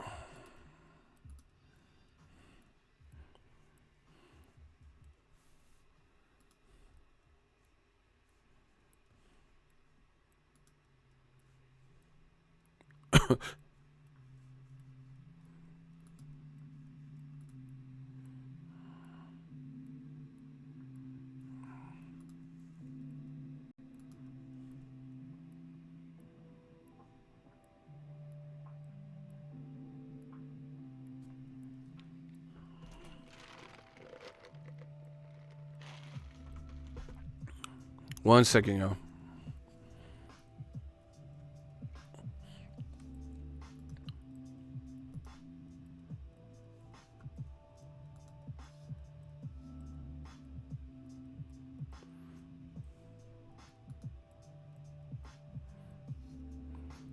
One second, y'all.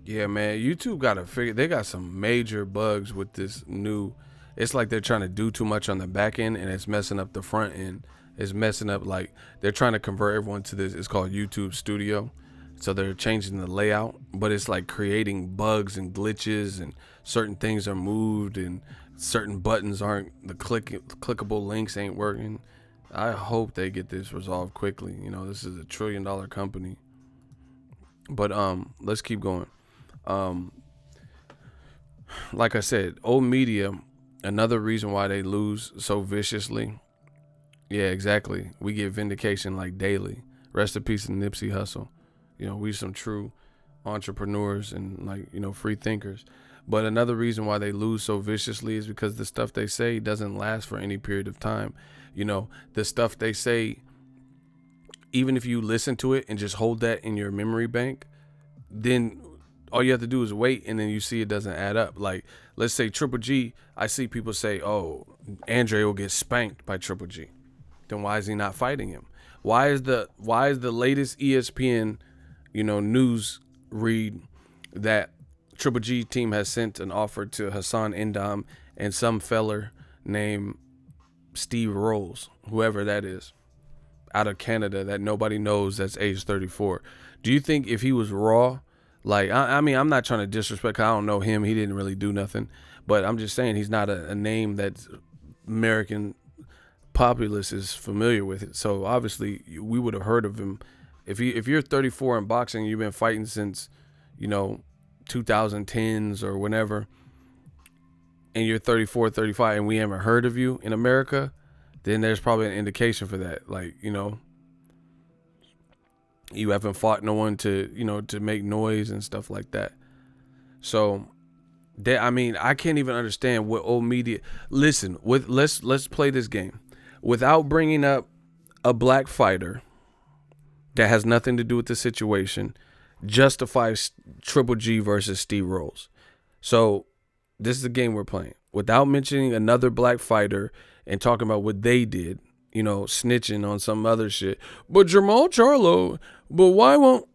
Yeah, man, YouTube got to figure, they got some major bugs with this new, it's like they're trying to do too much on the back end and it's messing up the front end. It's messing up, like they're trying to convert everyone to this. It's called YouTube Studio. So they're changing the layout, but it's like creating bugs and glitches, and certain things are moved and certain buttons aren't, the clickable links ain't working. I hope they get this resolved quickly. This is $1 trillion company. But let's keep going. Like I said, old media, another reason why they lose so viciously. Yeah, exactly. We get vindication like daily. Rest in peace to Nipsey Hussle. We some true entrepreneurs and free thinkers. But another reason why they lose so viciously is because the stuff they say doesn't last for any period of time. The stuff they say, even if you listen to it and just hold that in your memory bank, then all you have to do is wait, and then you see it doesn't add up. Like, let's say Triple G, I see people say, oh, Andre will get spanked by Triple G. Then why is he not fighting him? Why is the latest ESPN, news read that Triple G team has sent an offer to Hassan Endam and some feller named Steve Rolls, whoever that is, out of Canada that nobody knows, that's age 34. Do you think if he was raw, like, I mean, I'm not trying to disrespect, 'cause I don't know him. He didn't really do nothing. But I'm just saying he's not a name that American populace is familiar with it. So obviously we would have heard of him. If you're 34 in boxing, you've been fighting since, 2010s or whenever, and you're 34, 35, and we haven't heard of you in America, then there's probably an indication for that. Like, you haven't fought no one to, to make noise and stuff like that. So I can't even understand what old media. Listen, let's play this game without bringing up a black fighter that has nothing to do with the situation. Justifies Triple G versus Steve Rolls. So this is the game we're playing without mentioning another black fighter and talking about what they did. Snitching on some other shit. But Jamal Charlo, but why won't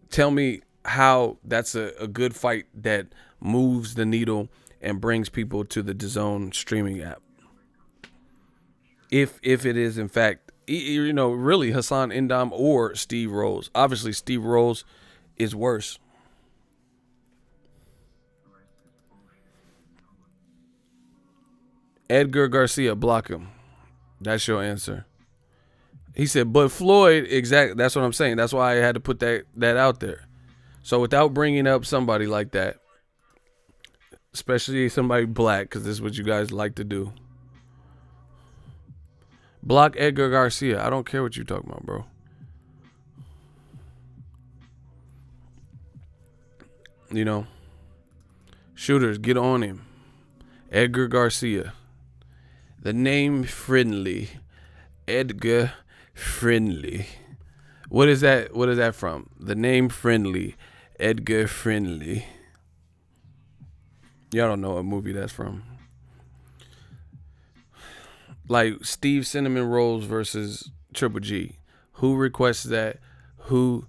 tell me how that's a good fight that moves the needle and brings people to the DAZN streaming app? If it is, in fact, really Hassan Endam or Steve Rolls. Obviously, Steve Rolls is worse. Edgar Garcia, block him. That's your answer. He said, but Floyd, exactly. That's what I'm saying. That's why I had to put that out there. So without bringing up somebody like that, especially somebody black, because this is what you guys like to do. Block Edgar Garcia. I don't care what you're talking about, bro. Shooters, get on him. Edgar Garcia. The name friendly. Edgar Friendly. What is that? What is that from? The name friendly. Edgar Friendly. Y'all don't know what movie that's from. Like Steve Cinnamon Rolls versus Triple G. Who requests that? Who?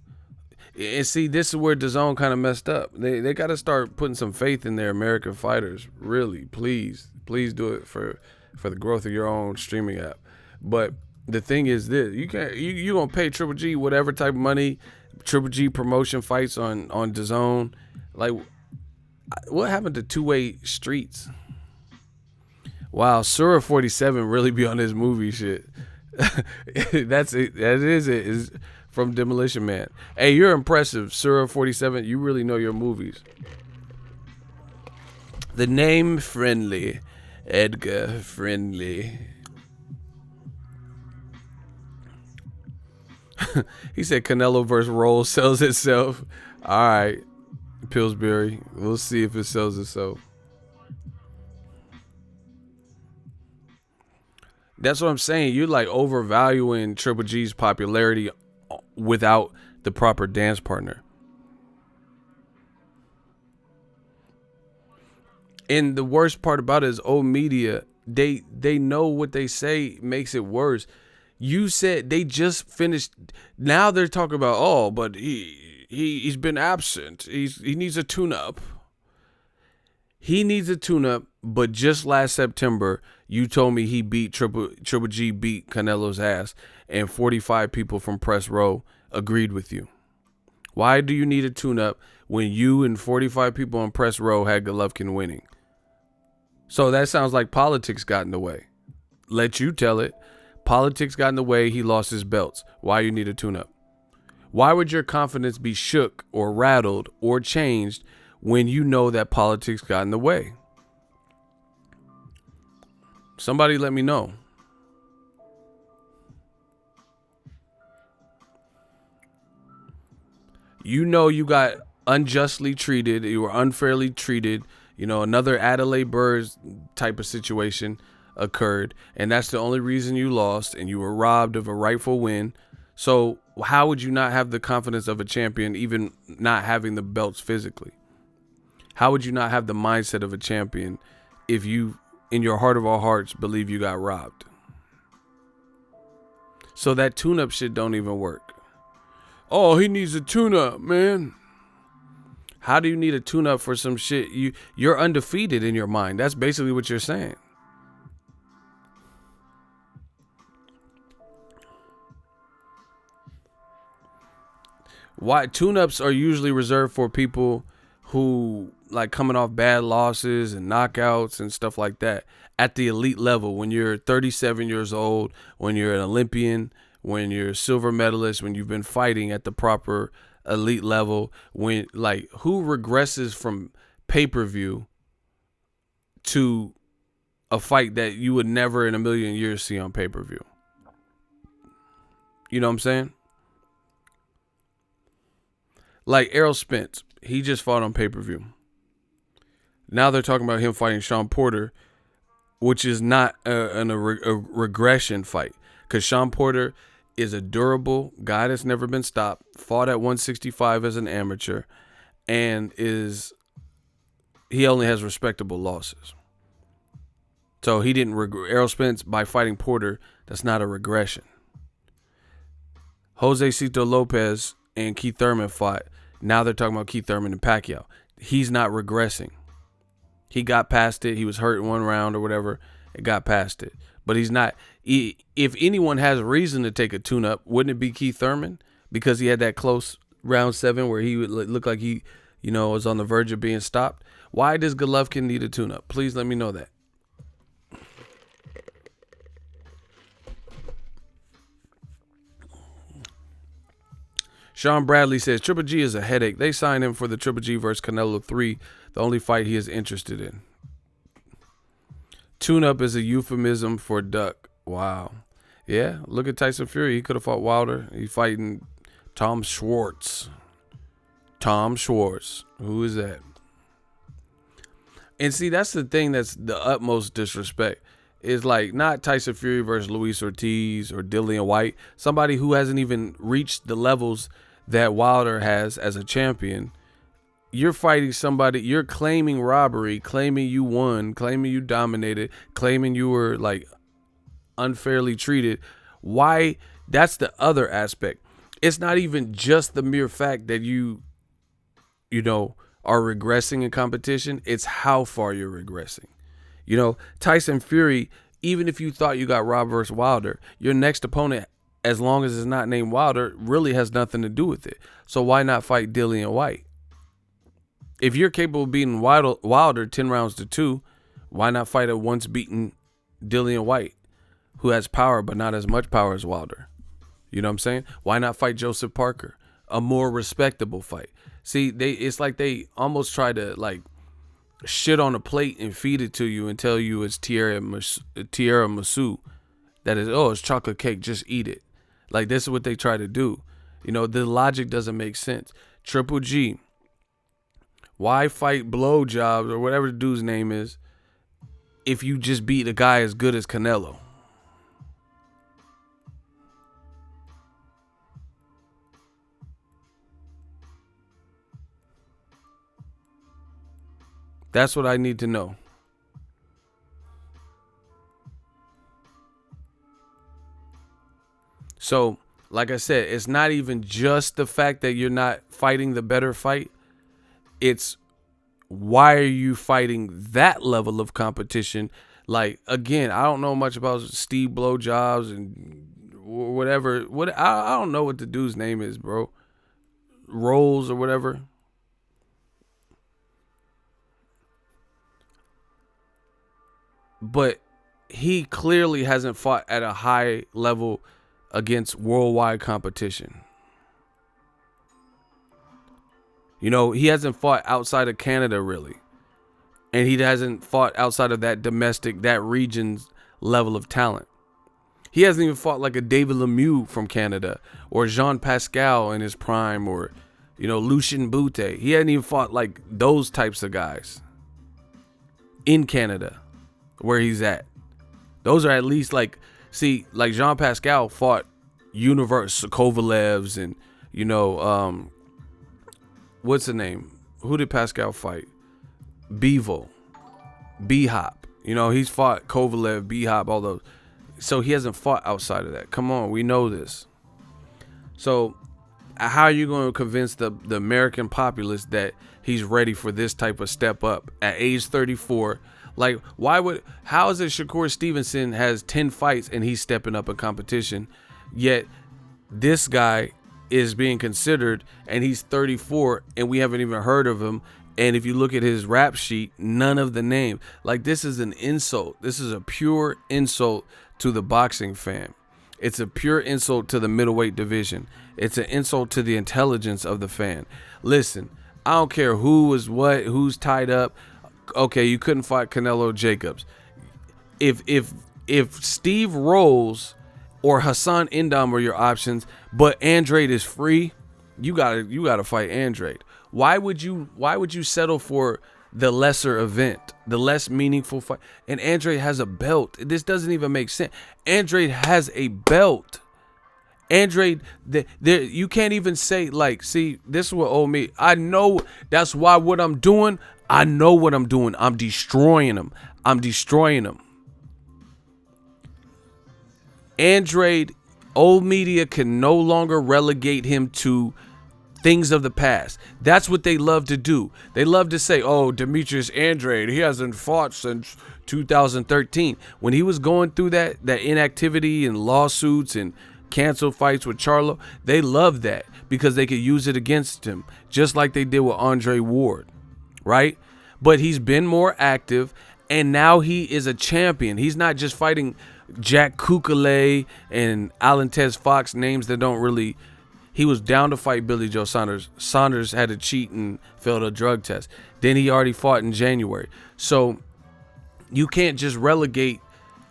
And see, this is where DAZN kind of messed up. They got to start putting some faith in their American fighters. Really, please do it for the growth of your own streaming app. But the thing is this: you gonna pay Triple G whatever type of money Triple G promotion fights on DAZN. Like, what happened to two-way streets? Wow, Surah 47 really be on this movie shit. That's it. That is it. Is from Demolition Man. Hey, you're impressive, Surah 47. You really know your movies. The name friendly, Edgar Friendly. He said Canelo versus Rolls sells itself. All right, Pillsbury. We'll see if it sells itself. That's what I'm saying. You're like overvaluing Triple G's popularity without the proper dance partner. And the worst part about it is old media, they know what they say makes it worse. You said they just finished. Now they're talking about, but he's been absent. He needs a tune-up. He needs a tune-up, but just last September, you told me he beat Triple G beat Canelo's ass, and 45 people from Press Row agreed with you. Why do you need a tune-up when you and 45 people on Press Row had Golovkin winning? So that sounds like politics got in the way. Let you tell it. Politics got in the way. He lost his belts. Why you need a tune-up? Why would your confidence be shook or rattled or changed when you know that politics got in the way? Somebody let me know. You know you got unjustly treated. You were unfairly treated. Another Adelaide Burrs type of situation occurred, and that's the only reason you lost, and you were robbed of a rightful win. So how would you not have the confidence of a champion, even not having the belts physically? How would you not have the mindset of a champion if you, in your heart of all hearts, believe you got robbed? So that tune-up shit don't even work. Oh, he needs a tune-up, man. How do you need a tune-up for some shit? You're undefeated in your mind. That's basically what you're saying. Why tune-ups are usually reserved for people who like coming off bad losses and knockouts and stuff like that at the elite level. When you're 37 years old, when you're an Olympian, when you're a silver medalist, when you've been fighting at the proper elite level, when like who regresses from pay-per-view to a fight that you would never in a million years see on pay-per-view? You know what I'm saying? Like Errol Spence, he just fought on pay-per-view. Now they're talking about him fighting Sean Porter, which is not a regression fight, because Sean Porter is a durable guy that's never been stopped, fought at 165 as an amateur, and he only has respectable losses. So he didn't Errol Spence, by fighting Porter, that's not a regression. Jose Cito Lopez and Keith Thurman fought. Now they're talking about Keith Thurman and Pacquiao. He's not regressing. He got past it. He was hurt in one round or whatever. It got past it. But he's not. If anyone has reason to take a tune-up, wouldn't it be Keith Thurman? Because he had that close round 7 where he would look like he, was on the verge of being stopped. Why does Golovkin need a tune-up? Please let me know that. Sean Bradley says, Triple G is a headache. They signed him for the Triple G versus Canelo 3, the only fight he is interested in. Tune-up is a euphemism for duck. Wow. Yeah, look at Tyson Fury. He could have fought Wilder. He's fighting Tom Schwartz. Tom Schwartz. Who is that? And see, that's the thing that's the utmost disrespect. Is like not Tyson Fury versus Luis Ortiz or Dillian White. Somebody who hasn't even reached the levels that Wilder has as a champion. You're fighting somebody, you're claiming robbery, claiming you won, claiming you dominated, claiming you were like unfairly treated. Why? That's the other aspect. It's not even just the mere fact that you are regressing in competition. It's how far you're regressing. Tyson Fury, even if you thought you got robbed versus Wilder, your next opponent, as long as it's not named Wilder, really has nothing to do with it. So why not fight Dillian White? If you're capable of beating Wilder 10 rounds to 2, why not fight a once beaten Dillian White who has power but not as much power as Wilder? You know what I'm saying? Why not fight Joseph Parker? A more respectable fight. See, it's like they almost try to like shit on a plate and feed it to you and tell you it's tiramisu. That is, it's chocolate cake, just eat it. Like, this is what they try to do. The logic doesn't make sense. Triple G, why fight blowjobs or whatever the dude's name is if you just beat a guy as good as Canelo? That's what I need to know. So, like I said, it's not even just the fact that you're not fighting the better fight. It's why are you fighting that level of competition? Like, again, I don't know much about Steve Blowjobs and whatever. I don't know what the dude's name is, bro. Rolls or whatever. But he clearly hasn't fought at a high level against worldwide competition. He hasn't fought outside of Canada, really. And he hasn't fought outside of that region's level of talent. He hasn't even fought like a David Lemieux from Canada or Jean Pascal in his prime or, Lucien Bute. He hasn't even fought like those types of guys in Canada where he's at. Those are at least like Jean Pascal fought Universe Kovalevs and, what's the name? Who did Pascal fight? Bivol, B-Hop. You know, he's fought Kovalev, B-Hop, all those. So he hasn't fought outside of that. Come on, we know this. So how are you going to convince the American populace that he's ready for this type of step up at age 34? Like, how is it Shakur Stevenson has 10 fights and he's stepping up in competition, yet this guy is being considered and he's 34 and we haven't even heard of him? And if you look at his rap sheet, none of the names. Like, this is an insult. This is a pure insult to the boxing fan. It's a pure insult to the middleweight division. It's an insult to the intelligence of the fan. Listen, I don't care who is what, who's tied up. Okay, you couldn't fight Canelo Jacobs. If Steve Rolls or Hassan Indam are your options, but Andrade is free, you gotta fight Andrade. Why would you settle for the lesser event, the less meaningful fight? And Andrade has a belt. This doesn't even make sense. Andrade has a belt. Andrade, you can't even say, like, see, this is what old me. I know that's why what I'm doing. I know what I'm doing. I'm destroying him. Andrade, old media can no longer relegate him to things of the past. That's what they love to do. They love to say, oh, Demetrius Andrade, he hasn't fought since 2013. When he was going through that inactivity and lawsuits and canceled fights with Charlo, they loved that because they could use it against him, just like they did with Andre Ward, right? But he's been more active, and now he is a champion. He's not just fighting Jack Kukale and Alan Tez Fox, names that don't really. He was down to fight Billy Joe Saunders. Saunders had to cheat and failed a drug test. Then he already fought in January. So you can't just relegate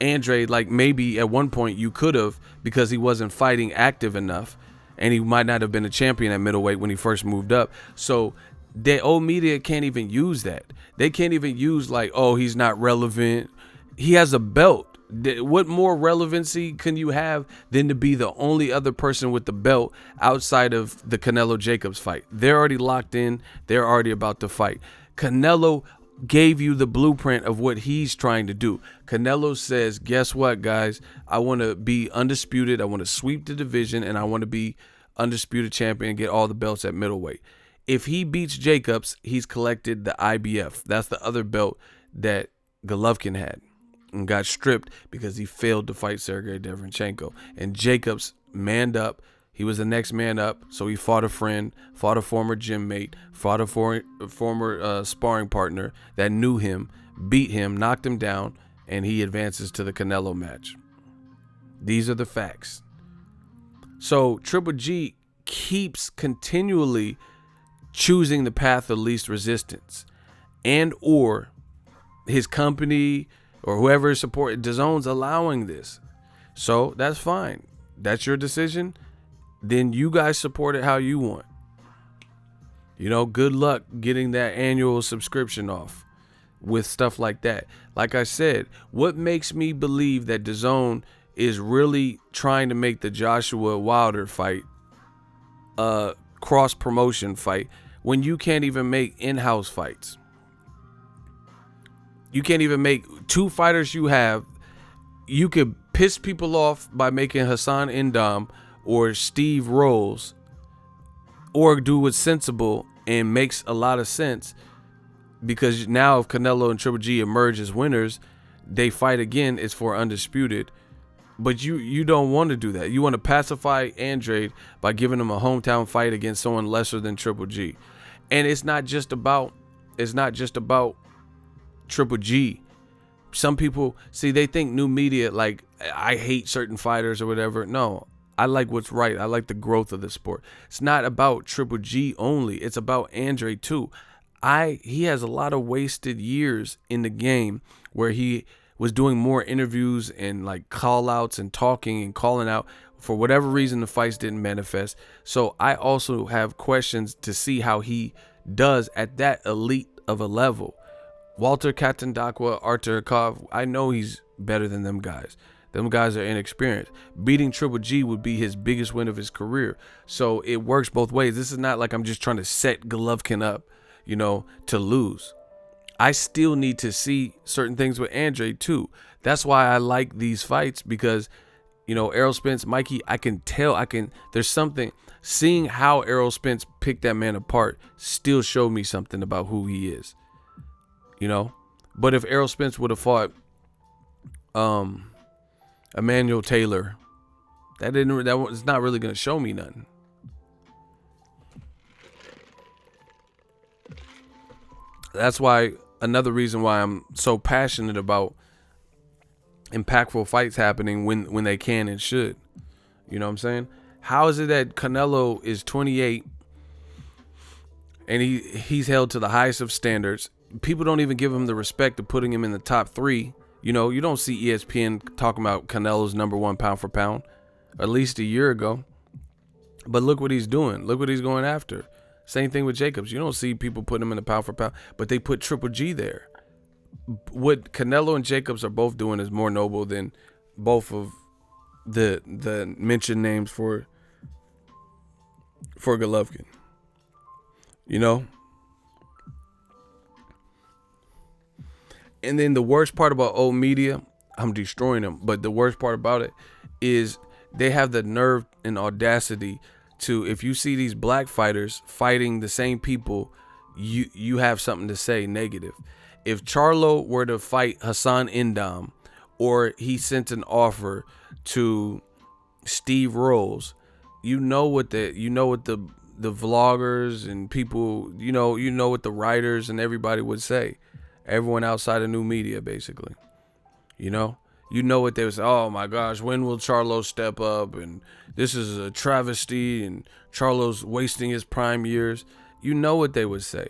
Andrade like maybe at one point you could have, because he wasn't fighting active enough and he might not have been a champion at middleweight when he first moved up. So the old media can't even use that. They can't even use like, oh, he's not relevant. He has a belt. What more relevancy can you have than to be the only other person with the belt outside of the Canelo Jacobs fight? They're already locked in. They're already about to fight. Canelo gave you the blueprint of what he's trying to do. Canelo says, guess what, guys? I want to be undisputed. I want to sweep the division, and I want to be undisputed champion and get all the belts at middleweight. If he beats Jacobs, he's collected the IBF. That's the other belt that Golovkin had and got stripped because he failed to fight Sergey Deverenchenko. And Jacobs manned up. He was the next man up, so he fought a friend, fought a former gym mate, fought a former sparring partner that knew him, beat him, knocked him down, and he advances to the Canelo match. These are the facts. So Triple G keeps continually choosing the path of least resistance, and or his company or whoever is supporting DAZN's allowing this. So that's fine. That's your decision. Then you guys support it how you want. You know, good luck getting that annual subscription off with stuff like that. Like I said, what makes me believe that DAZN is really trying to make the Joshua Wilder fight a cross promotion fight when you can't even make in-house fights? You can't even make two fighters you have. You could piss people off by making Hassan Indam or Steve Rolls, or do what's sensible and makes a lot of sense, because now if Canelo and Triple G emerge as winners, they fight again. It's for undisputed. But you don't want to do that. You want to pacify Andrade by giving him a hometown fight against someone lesser than Triple G. And it's not just about Triple G. Some people, see, they think new media, like, I hate certain fighters or whatever. No, I like what's right. I like the growth of the sport. It's not about Triple G only. It's about Andrade too. He has a lot of wasted years in the game where he was doing more interviews and like call outs and talking and calling out. For whatever reason, the fights didn't manifest. So I also have questions to see how he does at that elite of a level. Walter Katandakwa, Artur Kov, I know he's better than them guys. Them guys are inexperienced. Beating Triple G would be his biggest win of his career. So it works both ways. This is not like I'm just trying to set Golovkin up, you know, to lose. I still need to see certain things with Andre too. That's why I like these fights, because, you know, Errol Spence, Mikey, I can tell, there's something, seeing how Errol Spence picked that man apart still showed me something about who he is, you know? But if Errol Spence would have fought Emmanuel Taylor, that was not really going to show me nothing. That's why, another reason why I'm so passionate about impactful fights happening when they can and should. You know what I'm saying? How is it that Canelo is 28 and he's held to the highest of standards? People don't even give him the respect of putting him in the top 3. You know, you don't see ESPN talking about Canelo's #1 pound for pound, at least a year ago. But look what he's doing. Look what he's going after. Same thing with Jacobs. You don't see people putting him in the pound for pound, but they put Triple G there. What Canelo and Jacobs are both doing is more noble than both of the mentioned names for Golovkin. You know? And then the worst part about old media, I'm destroying them, but the worst part about it is they have the nerve and audacity to, if you see these black fighters fighting the same people, you have something to say negative. If Charlo were to fight Hassan Endam, or he sent an offer to Steve Rolls, you know what the vloggers and people, you know what the writers and everybody would say. Everyone outside of new media, basically. You know what they would say. Oh my gosh, when will Charlo step up? And this is a travesty, and Charlo's wasting his prime years. You know what they would say.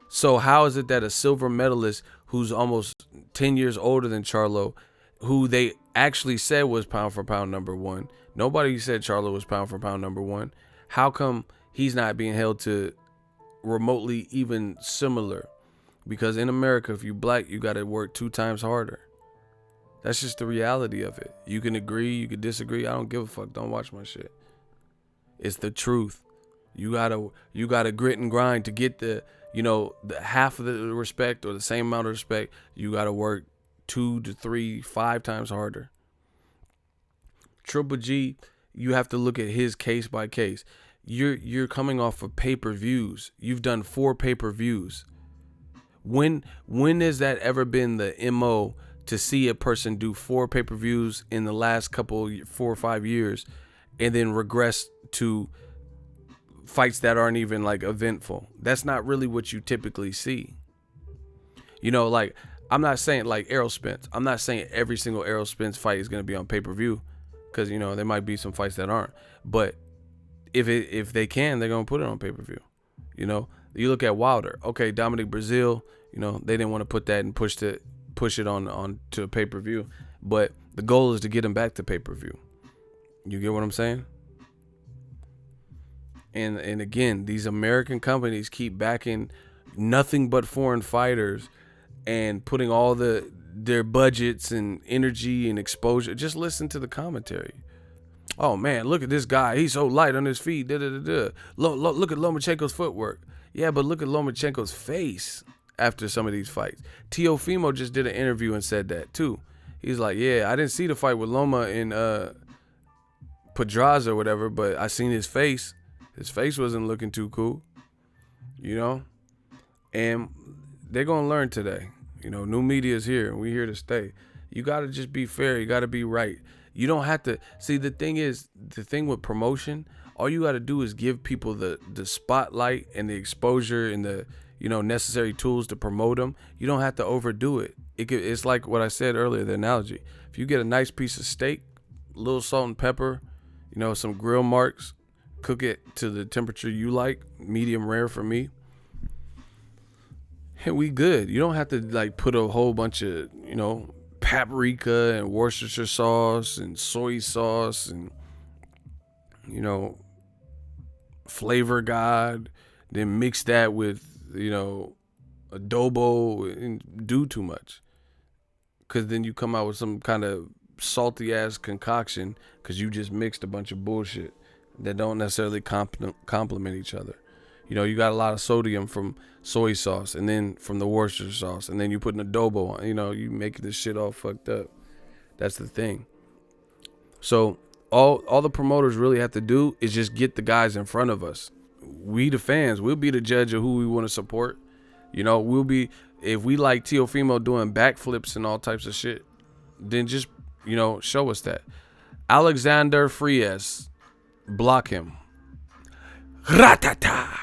So how is it that a silver medalist who's almost 10 years older than Charlo, who they actually said was pound for pound #1, nobody said Charlo was pound for pound #1, how come he's not being held to remotely even similar? Because in America, if you black, you got to work 2 times harder. That's just the reality of it. You can agree, you can disagree. I don't give a fuck. Don't watch my shit. It's the truth. You gotta grit and grind to get the half of the respect or the same amount of respect. You gotta work 2 to 3, 5 times harder. Triple G, you have to look at his case by case. You're coming off of pay-per-views. You've done 4 pay-per-views. When has that ever been the MO to see a person do 4 pay-per-views in the last 4 or 5 years and then regress to fights that aren't even like eventful? That's not really what you typically see. Like, I'm not saying like Errol Spence. I'm not saying every single Errol Spence fight is going to be on pay-per-view, because there might be some fights that aren't. But if they can, they're going to put it on pay-per-view. You look at Wilder. Okay, Dominic Brazil, they didn't want to put that and push it on to pay-per-view. But the goal is to get him back to pay-per-view. You get what I'm saying? And again, these American companies keep backing nothing but foreign fighters and putting all their budgets and energy and exposure. Just listen to the commentary. Oh man, look at this guy. He's so light on his feet. Look at Lomachenko's footwork. Yeah, but look at Lomachenko's face after some of these fights. Teofimo just did an interview and said that too. He's like, yeah, I didn't see the fight with Loma in Pedraza or whatever, but I seen his face. His face wasn't looking too cool, and they're going to learn today. New media is here, and we're here to stay. You got to just be fair. You got to be right. You don't have to see. The thing with promotion, all you got to do is give people the spotlight and the exposure and the necessary tools to promote them. You don't have to overdo it. It's like what I said earlier, the analogy. If you get a nice piece of steak, a little salt and pepper, some grill marks, cook it to the temperature you like, medium rare for me, and we good. You don't have to like put a whole bunch of paprika and Worcestershire sauce and soy sauce and flavor god, then mix that with adobo and do too much, because then you come out with some kind of salty ass concoction because you just mixed a bunch of bullshit that don't necessarily complement each other. You know, you got a lot of sodium from soy sauce, and then from the Worcestershire sauce, and then you put an adobo on. You know, you making this shit all fucked up. That's the thing. So all the promoters really have to do is just get the guys in front of us. We the fans, we'll be the judge of who we want to support. You know, we'll be, if we like Teofimo doing backflips and all types of shit, then just, you know, show us that. Alexander Frias, block him. Ratata.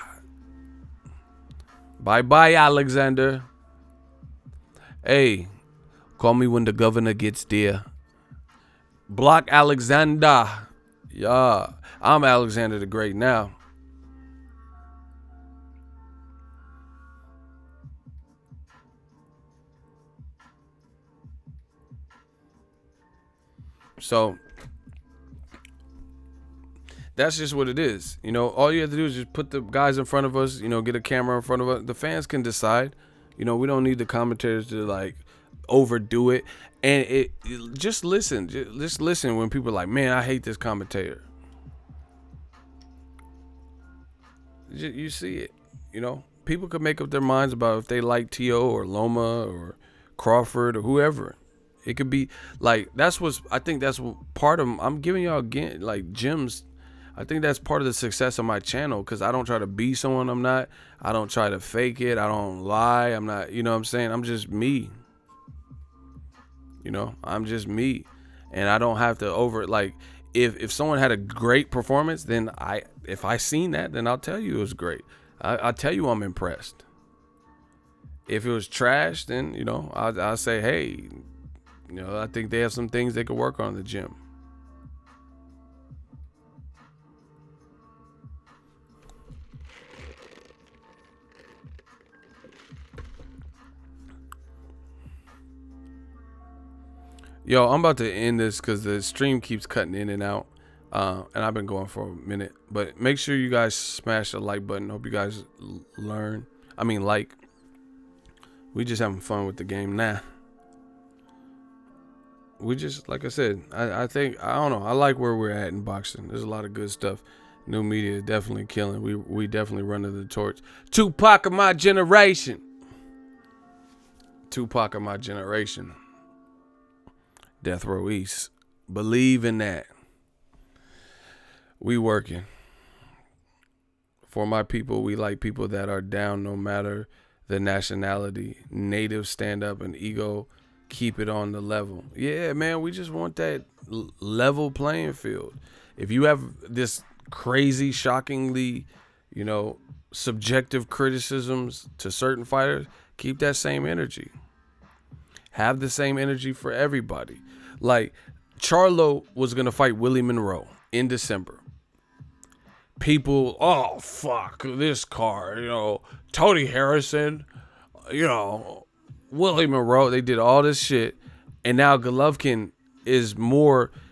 Bye-bye, Alexander. Hey, call me when the governor gets there. Block Alexander. Yeah, I'm Alexander the Great now. So that's just what it is. You know, all you have to do is just put the guys in front of us, you know, get a camera in front of us. The fans can decide. You know, we don't need the commentators to like overdo it. And just listen. Just listen when people are like, man, I hate this commentator. You see it. You know, people could make up their minds about if they like T.O. or Loma or Crawford or whoever. It could be like, I think that's what part of, I'm giving y'all again like gems. I think that's part of the success of my channel, because I don't try to be someone I'm not. I don't try to fake it. I don't lie. I'm not, you know what I'm saying? I'm just me. You know, I'm just me. And I don't have to like, if someone had a great performance, then if I seen that, then I'll tell you it was great. I'll tell you I'm impressed. If it was trash, then, you know, I'll say, hey, you know, I think they have some things they could work on in the gym. Yo, I'm about to end this because the stream keeps cutting in and out. And I've been going for a minute. But make sure you guys smash the like button. Hope you guys like. We just having fun with the game now. We just, like I said, I think, I don't know, I like where we're at in boxing. There's a lot of good stuff. New media is definitely killing. We definitely running the torch. Tupac of my generation. Tupac of my generation. Death Row East. Believe in that. We working. For my people, we like people that are down no matter the nationality. Native stand up and ego. Keep it on the level. Yeah, man, we just want that level playing field. If you have this crazy, shockingly, you know, subjective criticisms to certain fighters, keep that same energy. Have the same energy for everybody. Like, Charlo was going to fight Willie Monroe in December. People, oh, fuck, this card, you know, Tony Harrison, you know, Willie Monroe, they did all this shit, and now Golovkin is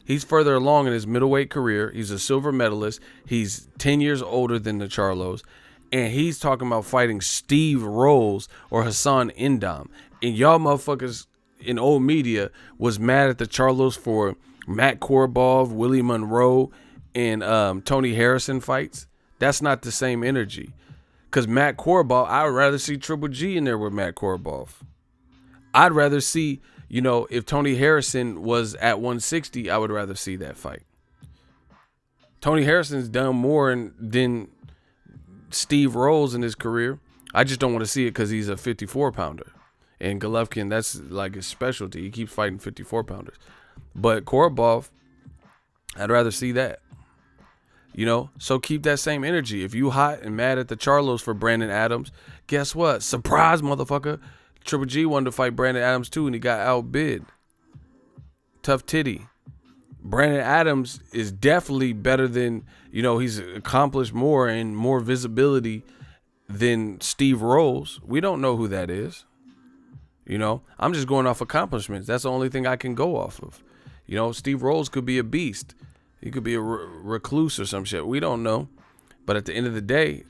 he's further along in his middleweight career. He's a silver medalist. He's 10 years older than the Charlos, and he's talking about fighting Steve Rolls or Hassan Indam. And y'all motherfuckers in old media was mad at the Charlos for Matt Korobov, Willie Monroe, and Tony Harrison fights. That's not the same energy. Because Matt Korobov, I would rather see Triple G in there with Matt Korobov. I'd rather see, you know, if Tony Harrison was at 160, I would rather see that fight. Tony Harrison's done more than Steve Rolls in his career. I just don't want to see it because he's a 54-pounder. And Golovkin, that's like his specialty. He keeps fighting 54-pounders. But Korobov, I'd rather see that. You know, so keep that same energy. If you hot and mad at the Charlos for Brandon Adams, guess what? Surprise, motherfucker. Triple G wanted to fight Brandon Adams too, and he got outbid. Tough titty. Brandon Adams is definitely better than, you know, he's accomplished more and more visibility than Steve Rolls. We don't know who that is. You know, I'm just going off accomplishments. That's the only thing I can go off of. You know, Steve Rolls could be a beast. He could be a recluse or some shit. We don't know. But at the end of the day,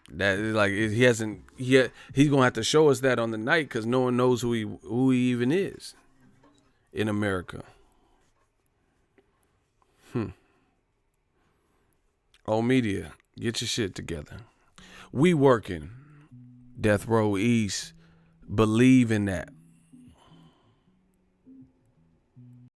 that is like he's gonna have to show us that on the night, because no one knows who he even is in America. Old media, get your shit together. We working. Death Row East. Believe in that.